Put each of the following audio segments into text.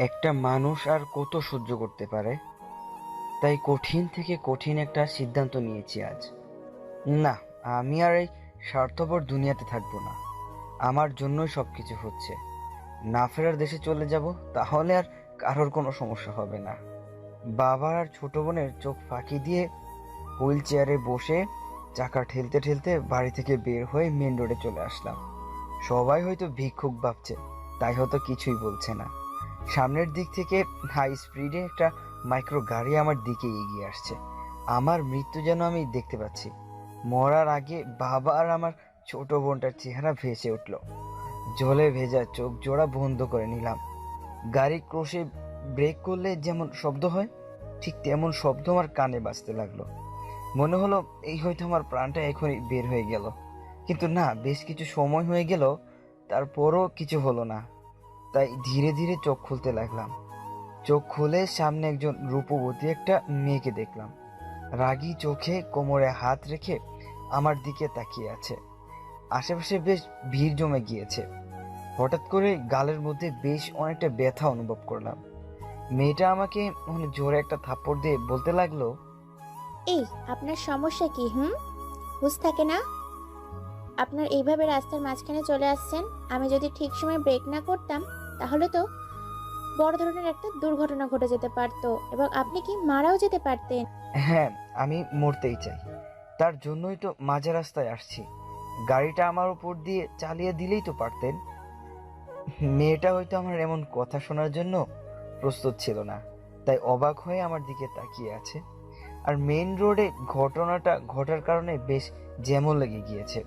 একটা মানুষ আর কত সহ্য করতে পারে? তাই কঠিন থেকে কঠিন একটা সিদ্ধান্ত নিয়েছি আজ। না, আমি আর এই স্বার্থপর দুনিয়াতে থাকবো না। আমার জন্যই সবকিছু হচ্ছে। না ফেরার দেশে চলে যাব, তাহলে আর কারোর কোনো সমস্যা হবে না। বাবার আর ছোট বোনের চোখ ফাঁকি দিয়ে হুইল চেয়ারে বসে চাকা ঠেলতে ঠেলতে বাড়ি থেকে বের হয়ে মেন রোডে চলে আসলাম। সবাই হয়তো ভিক্ষুক ভাবছে, তাই হয়তো কিছুই বলছে না। সামনের দিক থেকে হাই স্পিডে একটা মাইক্রো গাড়ি আমার দিকে এগিয়ে আসছে। আমার মৃত্যু যেন আমি দেখতে পাচ্ছি। মরার আগে বাবা আর আমার ছোট বোনটার চেহারা ভেসে উঠল। জলে ভেজা চোখ জোড়া বন্ধ করে নিলাম। গাড়ি ক্রসে ব্রেক করলে যেমন শব্দ হয়, ঠিক তেমন শব্দ আমার কানে বাজতে লাগলো। মনে হলো এই হয়তো আমার প্রাণটা এখনই বের হয়ে গেল। কিন্তু না, বেশ কিছু সময় হয়ে গেল, তারপরও কিছু হলো না। তাই ধীরে ধীরে চোখ খুলতে লাগলাম। চোখ খুলে সামনে একজন রূপবতী একটা মেয়েকে দেখলাম। রাগী চোখে কোমরে হাত রেখে আমার দিকে তাকিয়ে আছে। আশেপাশে বেশ ভিড় জমে গিয়েছে। হঠাৎ করে গালের মধ্যে বেশ অনেকটা ব্যথা অনুভব করলাম। মেয়েটা আমাকে অনেক জোরে একটা থাপ্পড় দিয়ে বলতে লাগলো, এই আপনার সমস্যা কি? হুঁশ থাকে না আপনার? এইভাবে রাস্তার মাঝখানে চলে আসছেন। আমি যদি ঠিক সময় ব্রেক না করতাম তাহলে তো বড় ধরনের একটা দুর্ঘটনা ঘটে যেতে পারতো এবং আপনি কি মারাও যেতে পারতেন। হ্যাঁ, আমি মরতেই চাই। তার জন্যই তো মাঝ রাস্তায় আসছি। গাড়িটা আমার উপর দিয়ে চালিয়ে দিলেই তো পারতেন। মেয়েটা হয়তো আমার এমন কথা শোনার জন্য প্রস্তুত ছিল না, তাই অবাক হয়ে আমার দিকে তাকিয়ে আছে। আর মেইন রোডে ঘটনাটা ঘটার কারণে বেশ জ্যামও লেগে গিয়েছে।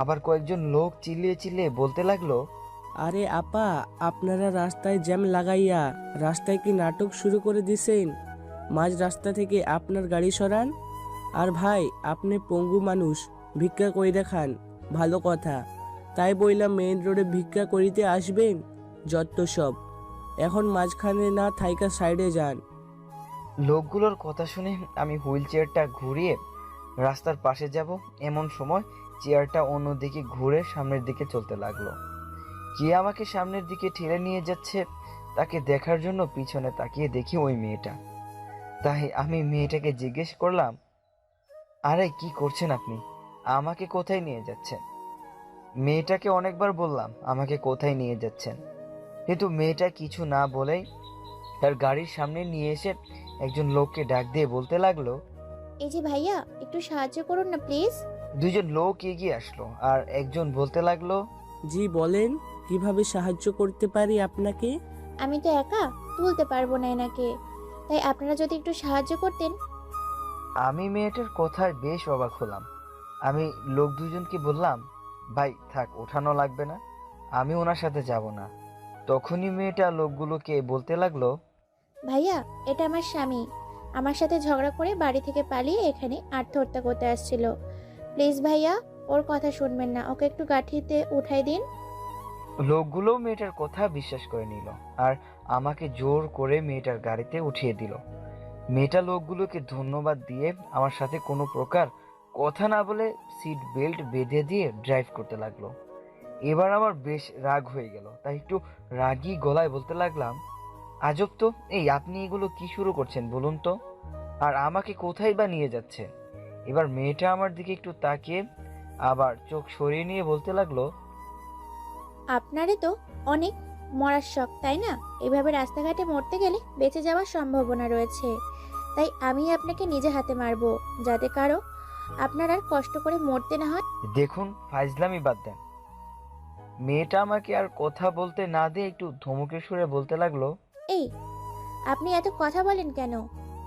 আবার কয়েকজন লোক চিল্লিয়ে চিল্লিয়ে বলতে লাগলো, আরে আপা, আপনারা রাস্তায় জ্যাম লাগাইয়া রাস্তায় কি নাটক শুরু করে দিছেন? মাঝ রাস্তা থেকে আপনার গাড়ি সরান। আর ভাই, আপনি পঙ্গু মানুষ, ভিক্ষা কইরা খান, ভালো কথা। তাই বইলাম মেইন রোডে ভিক্ষা করিতে আসবেন? যত সব। এখন মাঝখানে না থাইকা সাইডে যান। লোকগুলোর কথা শুনে আমি হুইল চেয়ারটা ঘুরিয়ে রাস্তার পাশে যাব, এমন সময় চেয়ারটা অন্যদিকে ঘুরে সামনের দিকে চলতে লাগলো। কে আমাকে সামনের দিকে ঠেলে নিয়ে যাচ্ছে তাকে দেখার জন্য পিছনে তাকিয়ে দেখি ওই মেয়েটা। তাই আমি মেয়েটাকে জিজ্ঞেস করলাম, আরে কি করছেন আপনি? আমাকে কোথায় নিয়ে যাচ্ছেন? মেয়েটাকে অনেকবার বললাম আমাকে কোথায় নিয়ে যাচ্ছেন, কিন্তু মেয়েটা কিছু না বলেই তার গাড়ির সামনে নিয়ে এসে একজন লোককে ডাক দিয়ে বলতে লাগলো। এই যে ভাইয়া, একটু সাহায্য করুন না প্লিজ। দুইজন লোক এগিয়ে আসলো আর একজন বলতে লাগলো, জি বলেন, কিভাবে সাহায্য করতে পারি আপনাকে? আমি তো একা তুলতে পারবো না এনাকে, তাই আপনারা যদি একটু সাহায্য করতেন। আমি মেয়েটার কথায় বেশ অবাক হলাম। আমি লোক দুজনকে বললাম, ভাই থাক, ওঠানো লাগবে না, আমি ওনার সাথে যাব না। তখনই মেয়েটা লোকগুলোকে বলতে লাগলো, ভাইয়া, এটা আমার স্বামী। আমার সাথে ঝগড়া করে বাড়ি থেকে পালিয়ে এখানে আত্মহত্যা করতে আসছিল। প্লিজ ভাইয়া, ওর কথা শুনবেন না, ওকে একটু গাঠিতে উঠাই দিন। লোকগুলো মেয়েটার কথা বিশ্বাস করে নিল আর আমাকে জোর করে মেয়েটার গাড়িতে উঠিয়ে দিল। মেয়েটা লোকগুলোকে ধন্যবাদ দিয়ে আমার সাথে কোনো প্রকার কথা না বলে সিট বেল্ট বেঁধে দিয়ে ড্রাইভ করতে লাগলো। এবার আমার বেশ রাগ হয়ে গেল, তাই একটু রাগী গলায় বলতে লাগলাম, আজব তো, এই আপনি এগুলো কি শুরু করছেন বলুন তো? আর আমাকে কোথায় বা নিয়ে যাচ্ছেন? এবার মেয়েটা আমার দিকে একটু তাকিয়ে আবার চোখ সরিয়ে নিয়ে বলতে লাগলো, আপনারই তো অনেক মরার শখ, তাই না? এভাবে রাস্তাঘাটে মরতে গেলে বেঁচে যাওয়ার সম্ভাবনা রয়েছে। তাই আমি আপনাকে নিজে হাতে মারবো, যাতে কারো আপনার আর কষ্ট করে মরতে না হয়। দেখুন ফাইজলামি বাদ দেন। মেয়েটা আমাকে আর কথা বলতে না দিয়ে একটু ধমকে সুরে বলতে লাগলো, এই, আপনি এত কথা বলেন কেন?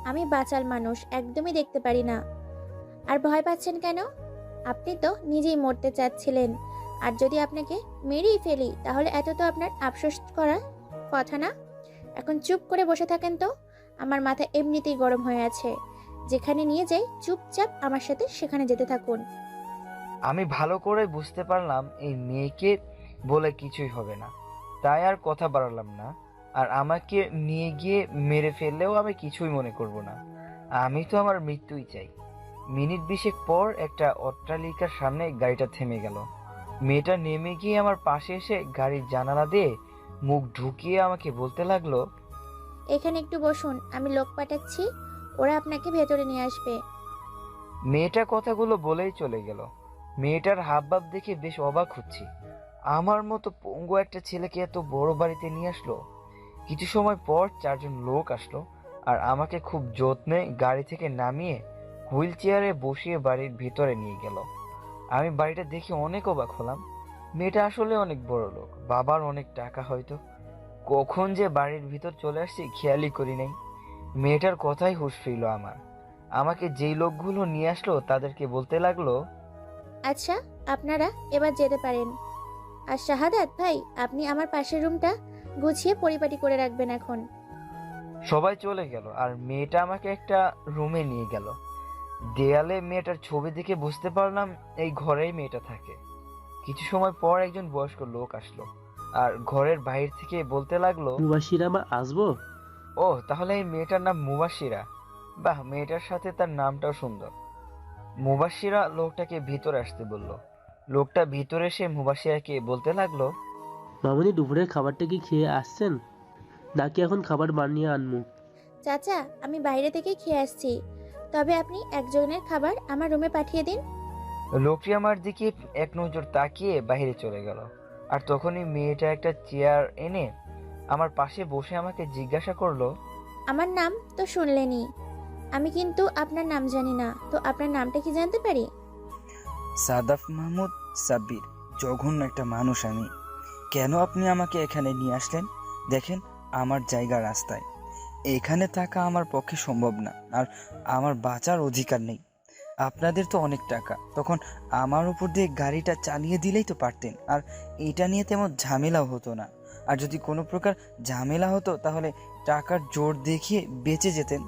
আমি বাচাল মানুষ, একদমই দেখতে পারি না। আর ভয় পাচ্ছেন কেন? আপনি তো নিজেই মরতে চাচ্ছিলেন। আর যদি আপনাকে মেরেই ফেলি তাহলে এত তো আপনার আফসোস করার কথা না। এখন চুপ করে বসে থাকেন তো। আমার মাথা এমনিতেই গরম হয়ে আছে। যেখানে নিয়ে যাই চুপচাপ আমার সাথে সেখানে যেতে থাকুন। আমি ভালো করে বুঝতে পারলাম এই মেয়েকে বলে কিছুই হবে না, তাই আর কথা বাড়ালাম না। আর আমাকে নিয়ে গিয়ে মেরে ফেললেও আমি কিছুই মনে করব না। আমি তো আমার মৃত্যুই চাই। মিনিট 20 পর একটা অট্টালিকার সামনে গাড়িটা থেমে গেল। মেয়েটা নেমে গিয়ে আমার পাশে এসে গাড়ির জানালা দিয়ে মুখ ঢুকিয়ে আমাকে বলতে লাগলো, এখানে একটু বসুন, আমি লোক পাঠাচ্ছি, ওরা আপনাকে ভেতরে নিয়ে আসবে। মেয়েটা কথাগুলো বলেই চলে গেল। মেয়েটার হাবভাব দেখে বেশ অবাক হচ্ছি। আমার মতো পঙ্গু একটা ছেলেকে এত বড় বাড়িতে নিয়ে আসলো। কিছু সময় পর 4জন লোক আসলো আর আমাকে খুব যত্নে গাড়ি থেকে নামিয়ে হুইল চেয়ারে বসিয়ে বাড়ির ভিতরে নিয়ে গেল। আমি বাড়িটা দেখে অনেক অবাক হলাম। মেয়েটা আসলে অনেক বড় লোক, বাবার অনেক টাকা হয়তো। কখন যে বাড়ির ভিতর চলে আসছি খেয়ালই করি নাই। মেয়েটার কথাই হুঁশ ফিরল আমার। আমাকে যেই লোকগুলো নিয়ে আসলো তাদেরকে বলতে লাগলো, আচ্ছা, আপনারা এবার যেতে পারেন। আর শাহাদাত ভাই, আপনি আমার পাশের রুমটা গুছিয়ে পরিপাটি করে রাখবেন এখন। সবাই চলে গেল আর মেয়েটা আমাকে একটা রুমে নিয়ে গেল। দেয়ালে মেয়েটার ছবি দেখে বুঝতে পারলাম এই ঘরেই মেয়েটা থাকে। কিছু সময় পর একজন বয়স্ক লোক আসলো আর ঘরের বাইরে থেকে বলতে লাগলো, মুবাশিরা মা আসবো? ও তাহলে এই মেয়েটার নাম মুবাশিরা। বাহ, মেয়েটার সাথে তার নামটাও সুন্দর। মুবাশিরা লোকটাকে ভিতরে আসতে বলল। লোকটা ভিতরে এসে মুবাশিরাকে বলতে লাগলো, মামুনি দুপুরের খাবারটা কি খেয়ে আসছেন, নাকি এখন খাবার বানিয়ে আনমু? চাচা, আমি বাইরে থেকে খেয়ে আসছি, তবে আপনি একজনের খাবার আমার রুমে পাঠিয়ে দিন। লোকটি আমার দিকে এক নজর তাকিয়ে বাইরে চলে গেল। আর তখনই মেয়েটা একটা চেয়ার এনে আমার পাশে বসে আমাকে জিজ্ঞাসা করলো, আমার নাম তো শুনলেনই, আমি কিন্তু আপনার নাম জানি না, তো আপনার নামটা কি জানতে পারি? সাদাফ মাহমুদ সাব্বির। জঘন্য একটা মানুষ আমি। কেন আপনি আমাকে এখানে নিয়ে আসলেন? দেখেন, আমার জায়গা রাস্তায়। এখানে থাকা আমার পক্ষে সম্ভব না, আর আমার বাঁচার অধিকার নেই। আপনাদের তো অনেক টাকা, তখন আমার উপর দিয়ে গাড়িটা চালিয়ে দিলেই তো পারতেন, আর এটা নিয়ে তেমন ঝামেলাও হতো না। আর যদি কোনো প্রকার ঝামেলা হতো তাহলে টাকার জোর দেখিয়ে বেঁচে যেতেন,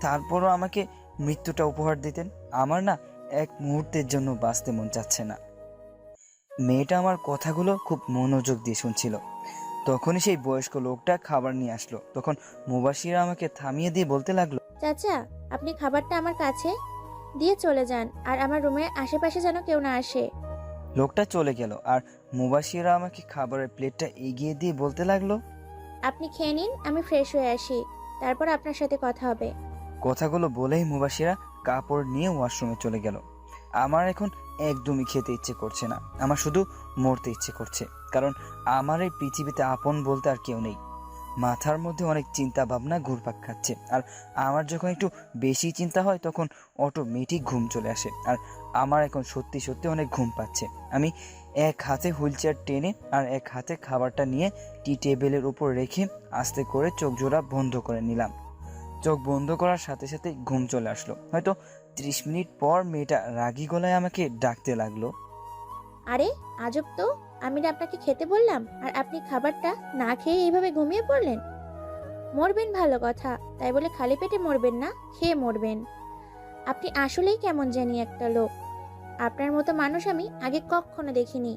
তারপরও আমাকে মৃত্যুটা উপহার দিতেন। আমার না এক মুহূর্তের জন্য বাঁচতে মন চাচ্ছে না। মেয়েটা আমার কথাগুলো খুব মনোযোগ দিয়ে শুনছিল। তখনই সেই বয়স্ক লোকটা খাবার নিয়ে আসলো। তখন মুবাশিরা আমাকে থামিয়ে দিয়ে বলতে লাগলো, চাচা, আপনি খাবারটা আমার কাছে দিয়ে চলে যান, আর আমার রুমের আশেপাশে যেন কেউ না আসে। লোকটা চলে গেল আর মুবাশিরা আমাকে খাবারের প্লেটটা এগিয়ে দিয়ে বলতে লাগলো, আপনি খেয়ে নিন, আমি ফ্রেশ হয়ে আসি, তারপর আপনার সাথে কথা হবে। কথাগুলো বলেই মুবাশিরা কাপড় নিয়ে ওয়াশরুমে চলে গেল। আমার এখন একদমই খেতে ইচ্ছে করছে না, আমার শুধু মরতে ইচ্ছে করছে। কারণ আমার এই পৃথিবীতে আপন বলতে আর কেউ নেই। মাথার মধ্যে অনেক চিন্তা ভাবনা ঘুরপাক খাচ্ছে, আর আমার যখন একটু বেশি চিন্তা হয় তখন অটোমেটিক ঘুম চলে আসে। আর আমার এখন সত্যি সত্যি অনেক ঘুম পাচ্ছে। আমি এক হাতে হুইল চেয়ার টেনে আর এক হাতে খাবারটা নিয়ে টি টেবিলের উপর রেখে আস্তে করে চোখ জোড়া বন্ধ করে নিলাম। চোখ বন্ধ করার সাথে সাথে ঘুম চলে আসলো। হয়তো 30 মিনিট পর মেয়েটা রাগী গলায় আমাকে ডাকতে লাগলো, আরে আজব তো, আমি না আপনাকে খেতে বললাম, আর আপনি খাবারটা না খেয়ে এইভাবে ঘুমিয়ে পড়লেন। মরবেন ভালো কথা, তাই বলে খালি পেটে মরবেন না, খেয়ে মরবেন। আপনি আসলেই কেমন জানি একটা লোক। আপনার মতো মানুষ আমি আগে কখনো দেখিনি।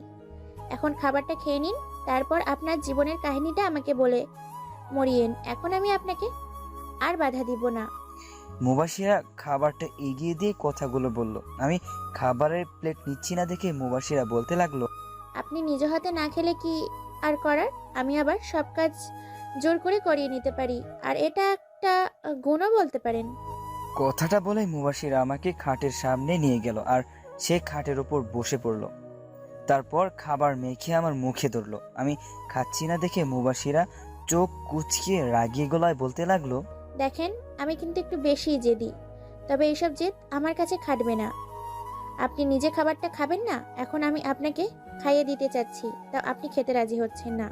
এখন খাবারটা খেয়ে নিন, তারপর আপনার জীবনের কাহিনীটা আমাকে বলে মরিয়েন। এখন আমি আপনাকে আর বাধা দিব না। মুবাশিরা খাবারটা এগিয়ে দিয়ে কথাগুলো বলল। আমি খাবারের প্লেট নিচ্ছি না দেখে মুবাশিরা বলতে লাগলো, আপনি নিজ হাতে না খেলে কি আর করার, আমি আবার সব কাজ জোর করে করিয়ে নিতে পারি, আর এটা একটা গুণও বলতে পারেন। কথাটা বলে মুবাশিরা আমাকে খাটের সামনে নিয়ে গেল আর সে খাটের ওপর বসে পড়ল। তারপর খাবার মেখে আমার মুখে ধরলো। আমি খাচ্ছি না দেখে মুবাশিরা চোখ কুচকিয়ে রাগিয়ে গলায় বলতে লাগলো, দেখেন, আমি কিন্তু একটু বেশিই জেদি, তবে এইসব জেদ আমার কাছে খাটবে না। আপনি নিজে খাবারটা খাবেন না, এখন আমি আপনাকে খাইয়ে দিতে চাচ্ছি, তা আপনি খেতে রাজি হচ্ছেন না।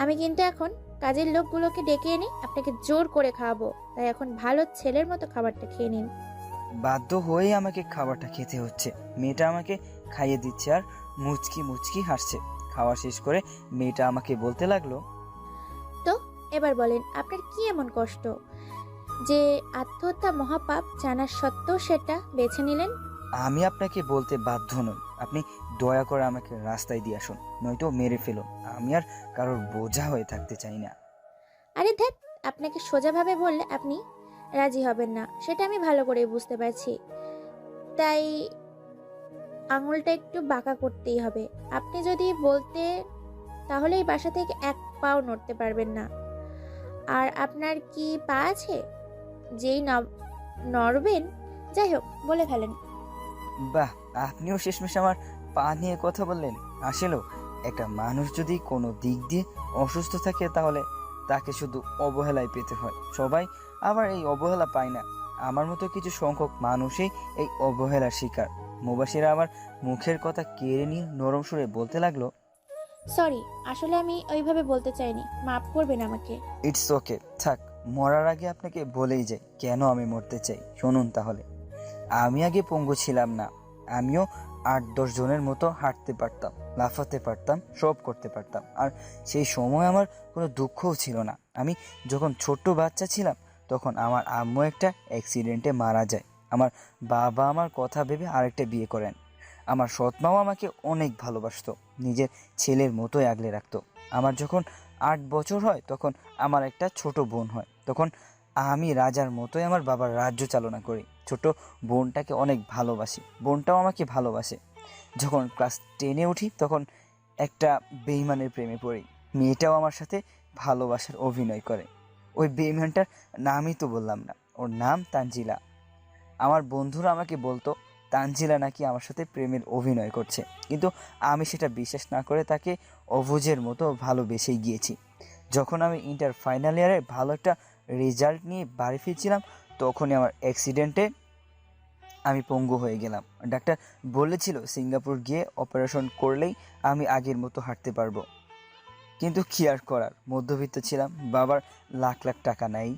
আমি কিন্তু এখন কাজের লোকগুলোকে ডেকে এনে আপনাকে জোর করে খাওয়াবো, তাই এখন ভালো ছেলের মতো খাবারটা খেয়ে নিন। বাধ্য হয়ে আমাকে খাবারটা খেতে হচ্ছে। মেয়েটা আমাকে খাইয়ে দিচ্ছে আর মুচকি মুচকি হাসছে। খাওয়া শেষ করে মেয়েটা আমাকে বলতে লাগলো, তো এবার বলেন, আপনার কি এমন কষ্ট যে আত্মহত্যা মহাপাপ জানা সত্ত্বেও সেটা বেছে নিলেন? আমি আপনাকে বলতে বাধ্য নই। আপনি দয়া করে আমাকে রাস্তায় দিয়ে আসুন, নয়তো মেরে ফেলুন। আমি আর কারোর বোঝা হয়ে থাকতে চাই না। আরে ধ্যাত, আপনাকে সোজাভাবে বললে আপনি রাজি হবেন না, সেটা আমি ভালো করেই বুঝতে পারছি। তাই আঙুলটা একটু বাঁকা করতেই হবে। আপনি যদি বলতে, তাহলে এই বাসা থেকে এক পাও নড়তে পারবেন না। আর আপনার কি পা আছে? যেই নড়বেন। যাই হোক, বলে ফেলেন। বাহ, আপনিও শেষমেশ আমার পা নিয়ে কথা বললেন। আসলেও একটা মানুষ যদি কোনো দিক দিয়ে অসুস্থ থাকে তাহলে তাকে শুধু অবহেলায় পেতে হয়। সবাই আবার এই অবহেলা পায় না। আমার মতো কিছু সংখ্যক মানুষই এই অবহেলার শিকার। মুবাশিরা আমার মুখের কথা কেড়ে নিয়ে নরম সুরে বলতে লাগলো, সরি, আসলে আমি ওইভাবে বলতে চাইনি, মাফ করবেন আমাকে। ইটস ওকে, থাক। মরার আগে আপনাকে বলেই যাই কেন আমি মরতে চাই। শুনুন তাহলে, আমি আগে পঙ্গু ছিলাম না। আমিও 8-10 জনের মতো হাঁটতে পারতাম, লাফাতে পারতাম, সব করতে পারতাম। আর সেই সময় আমার কোনো দুঃখও ছিল না। আমি যখন ছোট্ট বাচ্চা ছিলাম তখন আমার আম্মু একটা অ্যাক্সিডেন্টে মারা যায়। আমার বাবা আমার কথা ভেবে আরেকটা বিয়ে করেন। আমার সৎমাও আমাকে অনেক ভালোবাসতো, নিজের ছেলের মতোই আগলে রাখতো। আমার যখন 8 বছর হয় তখন আমার একটা ছোট বোন হয়। তখন আমি রাজার মতোই আমার বাবার রাজ্য চালনা করি। ছোট বোনটাকে অনেক ভালোবাসি, বোনটাও আমাকে ভালোবাসে। যখন ক্লাস 10-এ উঠি তখন একটা বেইমানের প্রেমে পড়ি। মেয়েটাও আমার সাথে ভালোবাসার অভিনয় করে। ওই বেইমানটার নামই তো বললাম না, ওর নাম তানজিলা। আমার বন্ধুরা আমাকে বলতো তানজিলা নাকি আমার সাথে প্রেমের অভিনয় করছে, কিন্তু আমি সেটা বিশ্বাস না করে তাকে অবুঝের মতো ভালোবেসেই গিয়েছি। যখন আমি ইন্টার ফাইনাল ইয়ারে ভালো একটা রেজাল্ট নিয়ে বাড়ি ফিরছিলাম তখনই আমার অ্যাক্সিডেন্টে আমি পঙ্গু হয়ে গেলাম। ডাক্তার বলেছিল সিঙ্গাপুর গিয়ে অপারেশন করলেই আমি আগের মতো হাঁটতে পারবো। কিন্তু কি আর করার, মধ্যবিত্ত ছিলাম, বাবার লাখ লাখ টাকা নাই।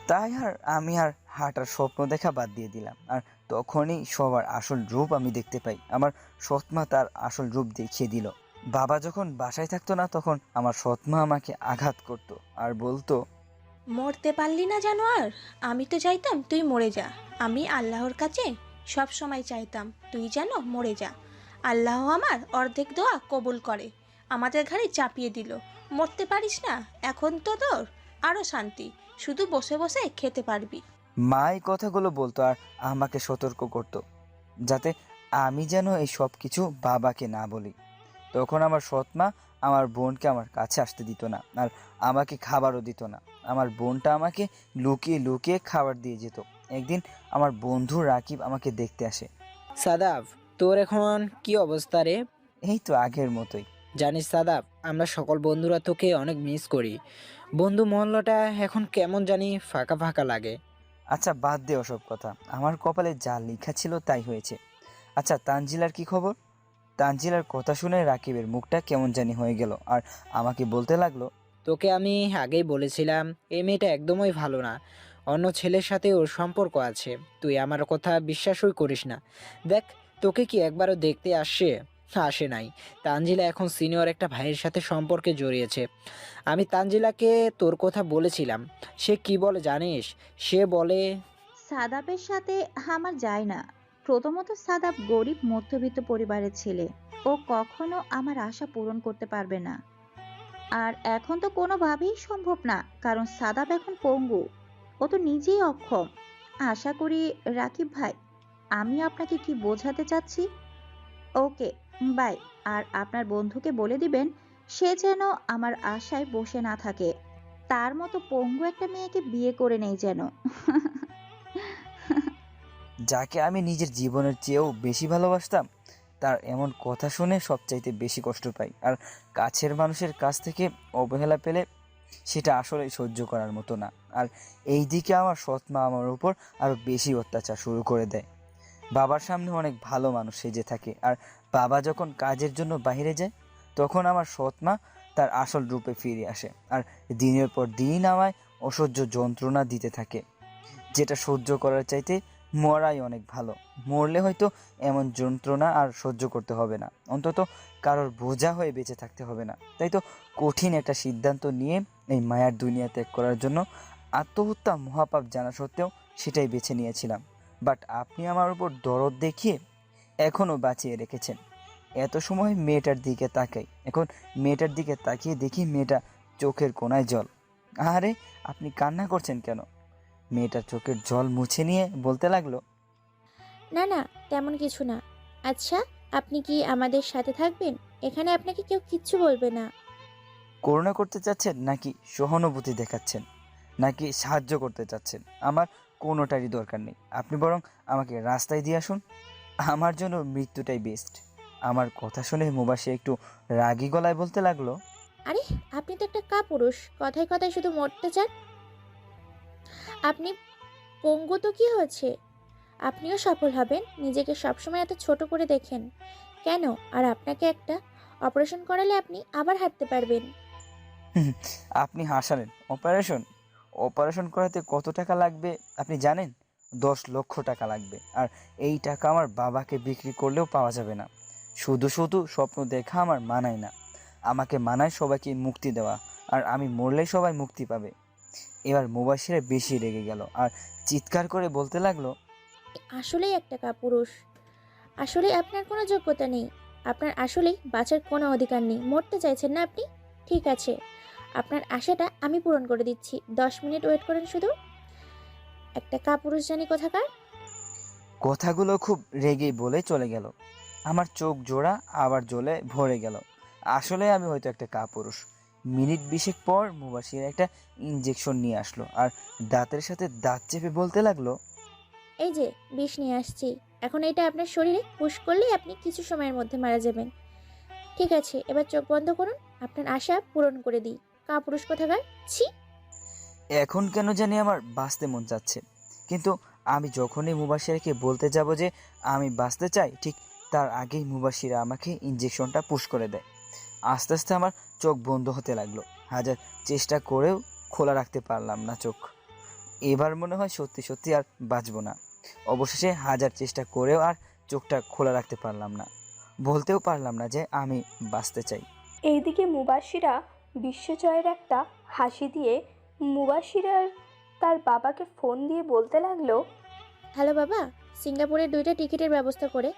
তাই আমি হাঁটার স্বপ্ন দেখা বাদ দিয়ে দিলাম। আর তখনই সবার আসল রূপ আমি দেখতে পাই। আমার সৎমা তার আসল রূপ দেখিয়ে দিল। বাবা যখন বাসায় থাকতো না তখন আমার সৎমা আমাকে আঘাত করতো আর বলতো, মরতে পারলি না জানোয়ার, আমি তো চাইতাম তুই মরে যা। আমি আল্লাহর কাছে সব সময় চাইতাম তুই যেন মরে যা। আল্লাহ আমার অর্ধেক দোয়া কবুল করে, আমাদের ঘাড়ে চাপিয়ে দিল। মরতে পারিস না, এখন তো তোর আরও শান্তি, শুধু বসে বসে খেতে পারবি। মা এই কথাগুলো বলতো আর আমাকে সতর্ক করতো যাতে আমি যেন এই সব কিছু বাবাকে না বলি। তখন আমার সৎমা আমার বোনকে আমার কাছে আসতে দিত না, আর আমাকে খাবারও দিত না। আমার বোনটা আমাকে লুকিয়ে লুকিয়ে খাবার দিয়ে যেত। একদিন আমার বন্ধু রাকিব আমাকে দেখতে আসে। সাদাব, তোর এখন কি অবস্থা রে? এই তো আগের মতোই। জানিস সাদাব, আমরা সকল বন্ধুরা তোকে অনেক মিস করি। বন্ধু মহল্লাটা এখন কেমন জানি ফাঁকা ফাঁকা লাগে। আচ্ছা বাদ দে ওসব কথা, আমার কপালে যা লেখা ছিল তাই হয়েছে। আচ্ছা তানজিলার কি খবর? তানজিলার কথা শুনে রাকিবের মুখটা কেমন জানি হয়ে গেল আর আমাকে বলতে লাগলো, তোকে আমি আগেই বলেছিলাম এই মেয়েটা একদমই ভালো না, অন্য ছেলের সাথে ওর সম্পর্ক আছে। তুই আমার কথা বিশ্বাসই করিস না। দেখ, তোকে কি একবারও দেখতে আসে? আসে নাই। তানজিলা এখন সিনিয়র একটা ভাইয়ের সাথে সম্পর্কে জড়িয়েছে। আমি তানজিলাকে তোর কথা বলেছিলাম। সে কি বলে জানিস? সে বলে, সাদাবের সাথে আমার যায় না। প্রথমত সাদাব গরিব মধ্যবিত্ত পরিবারের ছেলে, ও কখনো আমার আশা পূরণ করতে পারবে না। আর এখন তো কোনোভাবেই সম্ভব না, কারণ সাদাব এখন পঙ্গু, ও তো নিজেই অক্ষম। আশা করি রাকিব ভাই, আমি আপনাকে কি বোঝাতে চাচ্ছি। ওকে, বাই। আর আপনার বন্ধুকে বলে দিবেন সে যেন আমার আশায় বসে না থাকে, তার মতো পঙ্গু একটা মেয়েকে বিয়ে করে নেই যেন। যাকে আমি নিজের জীবনের চেয়েও বেশি ভালোবাসতাম তার এমন কথা শুনে সবচাইতে বেশি কষ্ট পাই। আর কাছের মানুষের কাছ থেকে অবহেলা পেলে সেটা আসলে সহ্য করার মতো না। আর এই দিকে আমার সৎমা আমার উপর আরও বেশি অত্যাচার শুরু করে দেয়। বাবার সামনে অনেক ভালো মানুষ সেজে থাকে, আর বাবা যখন কাজের জন্য বাইরে যায় তখন আমার সৎমা তার আসল রূপে ফিরে আসে আর দিনের পর দিন আমায় অসহ্য যন্ত্রণা দিতে থাকে, যেটা সহ্য করার চাইতে মরাই অনেক ভালো। মরলে হয়তো এমন যন্ত্রণা আর সহ্য করতে হবে না, অন্তত কারোর বোঝা হয়ে বেঁচে থাকতে হবে না। তাই তো কঠিন একটা সিদ্ধান্ত নিয়ে এই মায়ার দুনিয়া ত্যাগ করার জন্য আত্মহত্যা মহাপাপ জানা সত্ত্বেও সেটাই বেছে নিয়েছিলাম। বাট আপনি আমার উপর দরদ দেখিয়ে এখনও বাঁচিয়ে রেখেছেন। এত সময় মেয়েটার দিকে তাকাই, এখন মেয়েটার দিকে তাকিয়ে দেখি মেয়েটা চোখের কোণায় জল। আরে আপনি কান্না করছেন কেন? মেয়েটার চোখের জল মুছে নিয়ে বলতে লাগলো, না না, তেমন কিছু না। আচ্ছা, আপনি কি আমাদের সাথে থাকবেন? এখানে আপনাকে কেউ কিচ্ছু বলবে না। করুণা করতে চাচ্ছেন নাকি সহানুভূতি দেখাচ্ছেন নাকি সাহায্য করতে চাচ্ছেন? আমার কোনোটারই দরকার নেই। আপনি বরং আমাকে রাস্তায় দিয়ে আসুন। আমার জন্য মৃত্যুটাই বেস্ট। আমার কথা শুনে মুবাশির একটু রাগী গলায় বলতে লাগলো, আরে আপনি তো একটা কাপুরুষ, কথায় কথায় শুধু মরতে চান। আপনি পঙ্গু তো কি হয়েছে, আপনিও সফল হবেন। নিজেকে সবসময় এত ছোট করে দেখেন কেন? আর আপনাকে একটা অপারেশন করালে আপনি আবার হাঁটতে পারবেন। আপনি হাসালেন? অপারেশন? অপারেশন করাতে কত টাকা লাগবে আপনি জানেন? 10 লক্ষ টাকা লাগবে। আর এই টাকা আমার বাবাকে বিক্রি করলেও পাওয়া যাবে না। শুধু শুধু স্বপ্ন দেখা আমার মানায় না। আমাকে মানায় সবাইকে মুক্তি দেওয়া, আর আমি মরলেই সবাই মুক্তি পাবে। এবার মুবাশির বেশি রেগে গেল আর চিৎকার করে বলতে লাগলো, আসলেই একটা কাপুরুষ। আসলে আপনার কোনো যোগ্যতা নেই। আপনার আসলেই বাঁচার কোনো অধিকার নেই। মরতে চাইছেন না আপনি? ঠিক আছে, আপনার আশাটা আমি পূরণ করে দিচ্ছি। 10 মিনিট ওয়েট করেন শুধু। একটা কাপুরুষ জানি কোথাকার। কথাগুলো খুব রেগেই বলে চলে গেল। আমার চোখ জোড়া আবার জ্বলে ভরে গেল। আসলে আমি হয়তো একটা কাপুরুষ। মিনিট 20 পর মুবাশির একটা ইঞ্জেকশন নিয়ে আসলো আর দাঁতের সাথে দাঁত চেপে বলতে লাগলো, এই যে বিষ নিয়ে আসছি, এখন এটা আপনার শরীরে পুশ করলেই আপনি কিছু সময়ের মধ্যে মারা যাবেন। ঠিক আছে, এবার চোখ বন্ধ করুন, আপনার আশা পূরণ করে দিই। কাপুরুষ কোথাকার, ছি! এখন কেন জানি আমার বাঁচতে মন চাচ্ছে, কিন্তু আমি যখনই মুবাশিরকে বলতে যাব যে আমি বাঁচতে চাই, ঠিক তার আগেই মুবাশিরা আমাকে ইঞ্জেকশনটা পুশ করে দেয়। আস্তে আস্তে আমার চোখ বন্ধ হতে লাগলো। হাজার চেষ্টা করেও খোলা রাখতে পারলাম না চোখ। এবার মনে হয় সত্যি সত্যি আর বাঁচবো না। অবশেষে হাজার চেষ্টা করেও আর চোখটা খোলা রাখতে পারলাম না। বলতেও পারলাম না যে আমি বাঁচতে চাই। এইদিকে মুবাশিরা বিশ্বজয়ের একটা হাসি দিয়ে মুবাশিরার তার বাবাকে ফোন দিয়ে বলতে লাগলো, হ্যালো বাবা, সিঙ্গাপুরের 2টা টিকিটের ব্যবস্থা করে,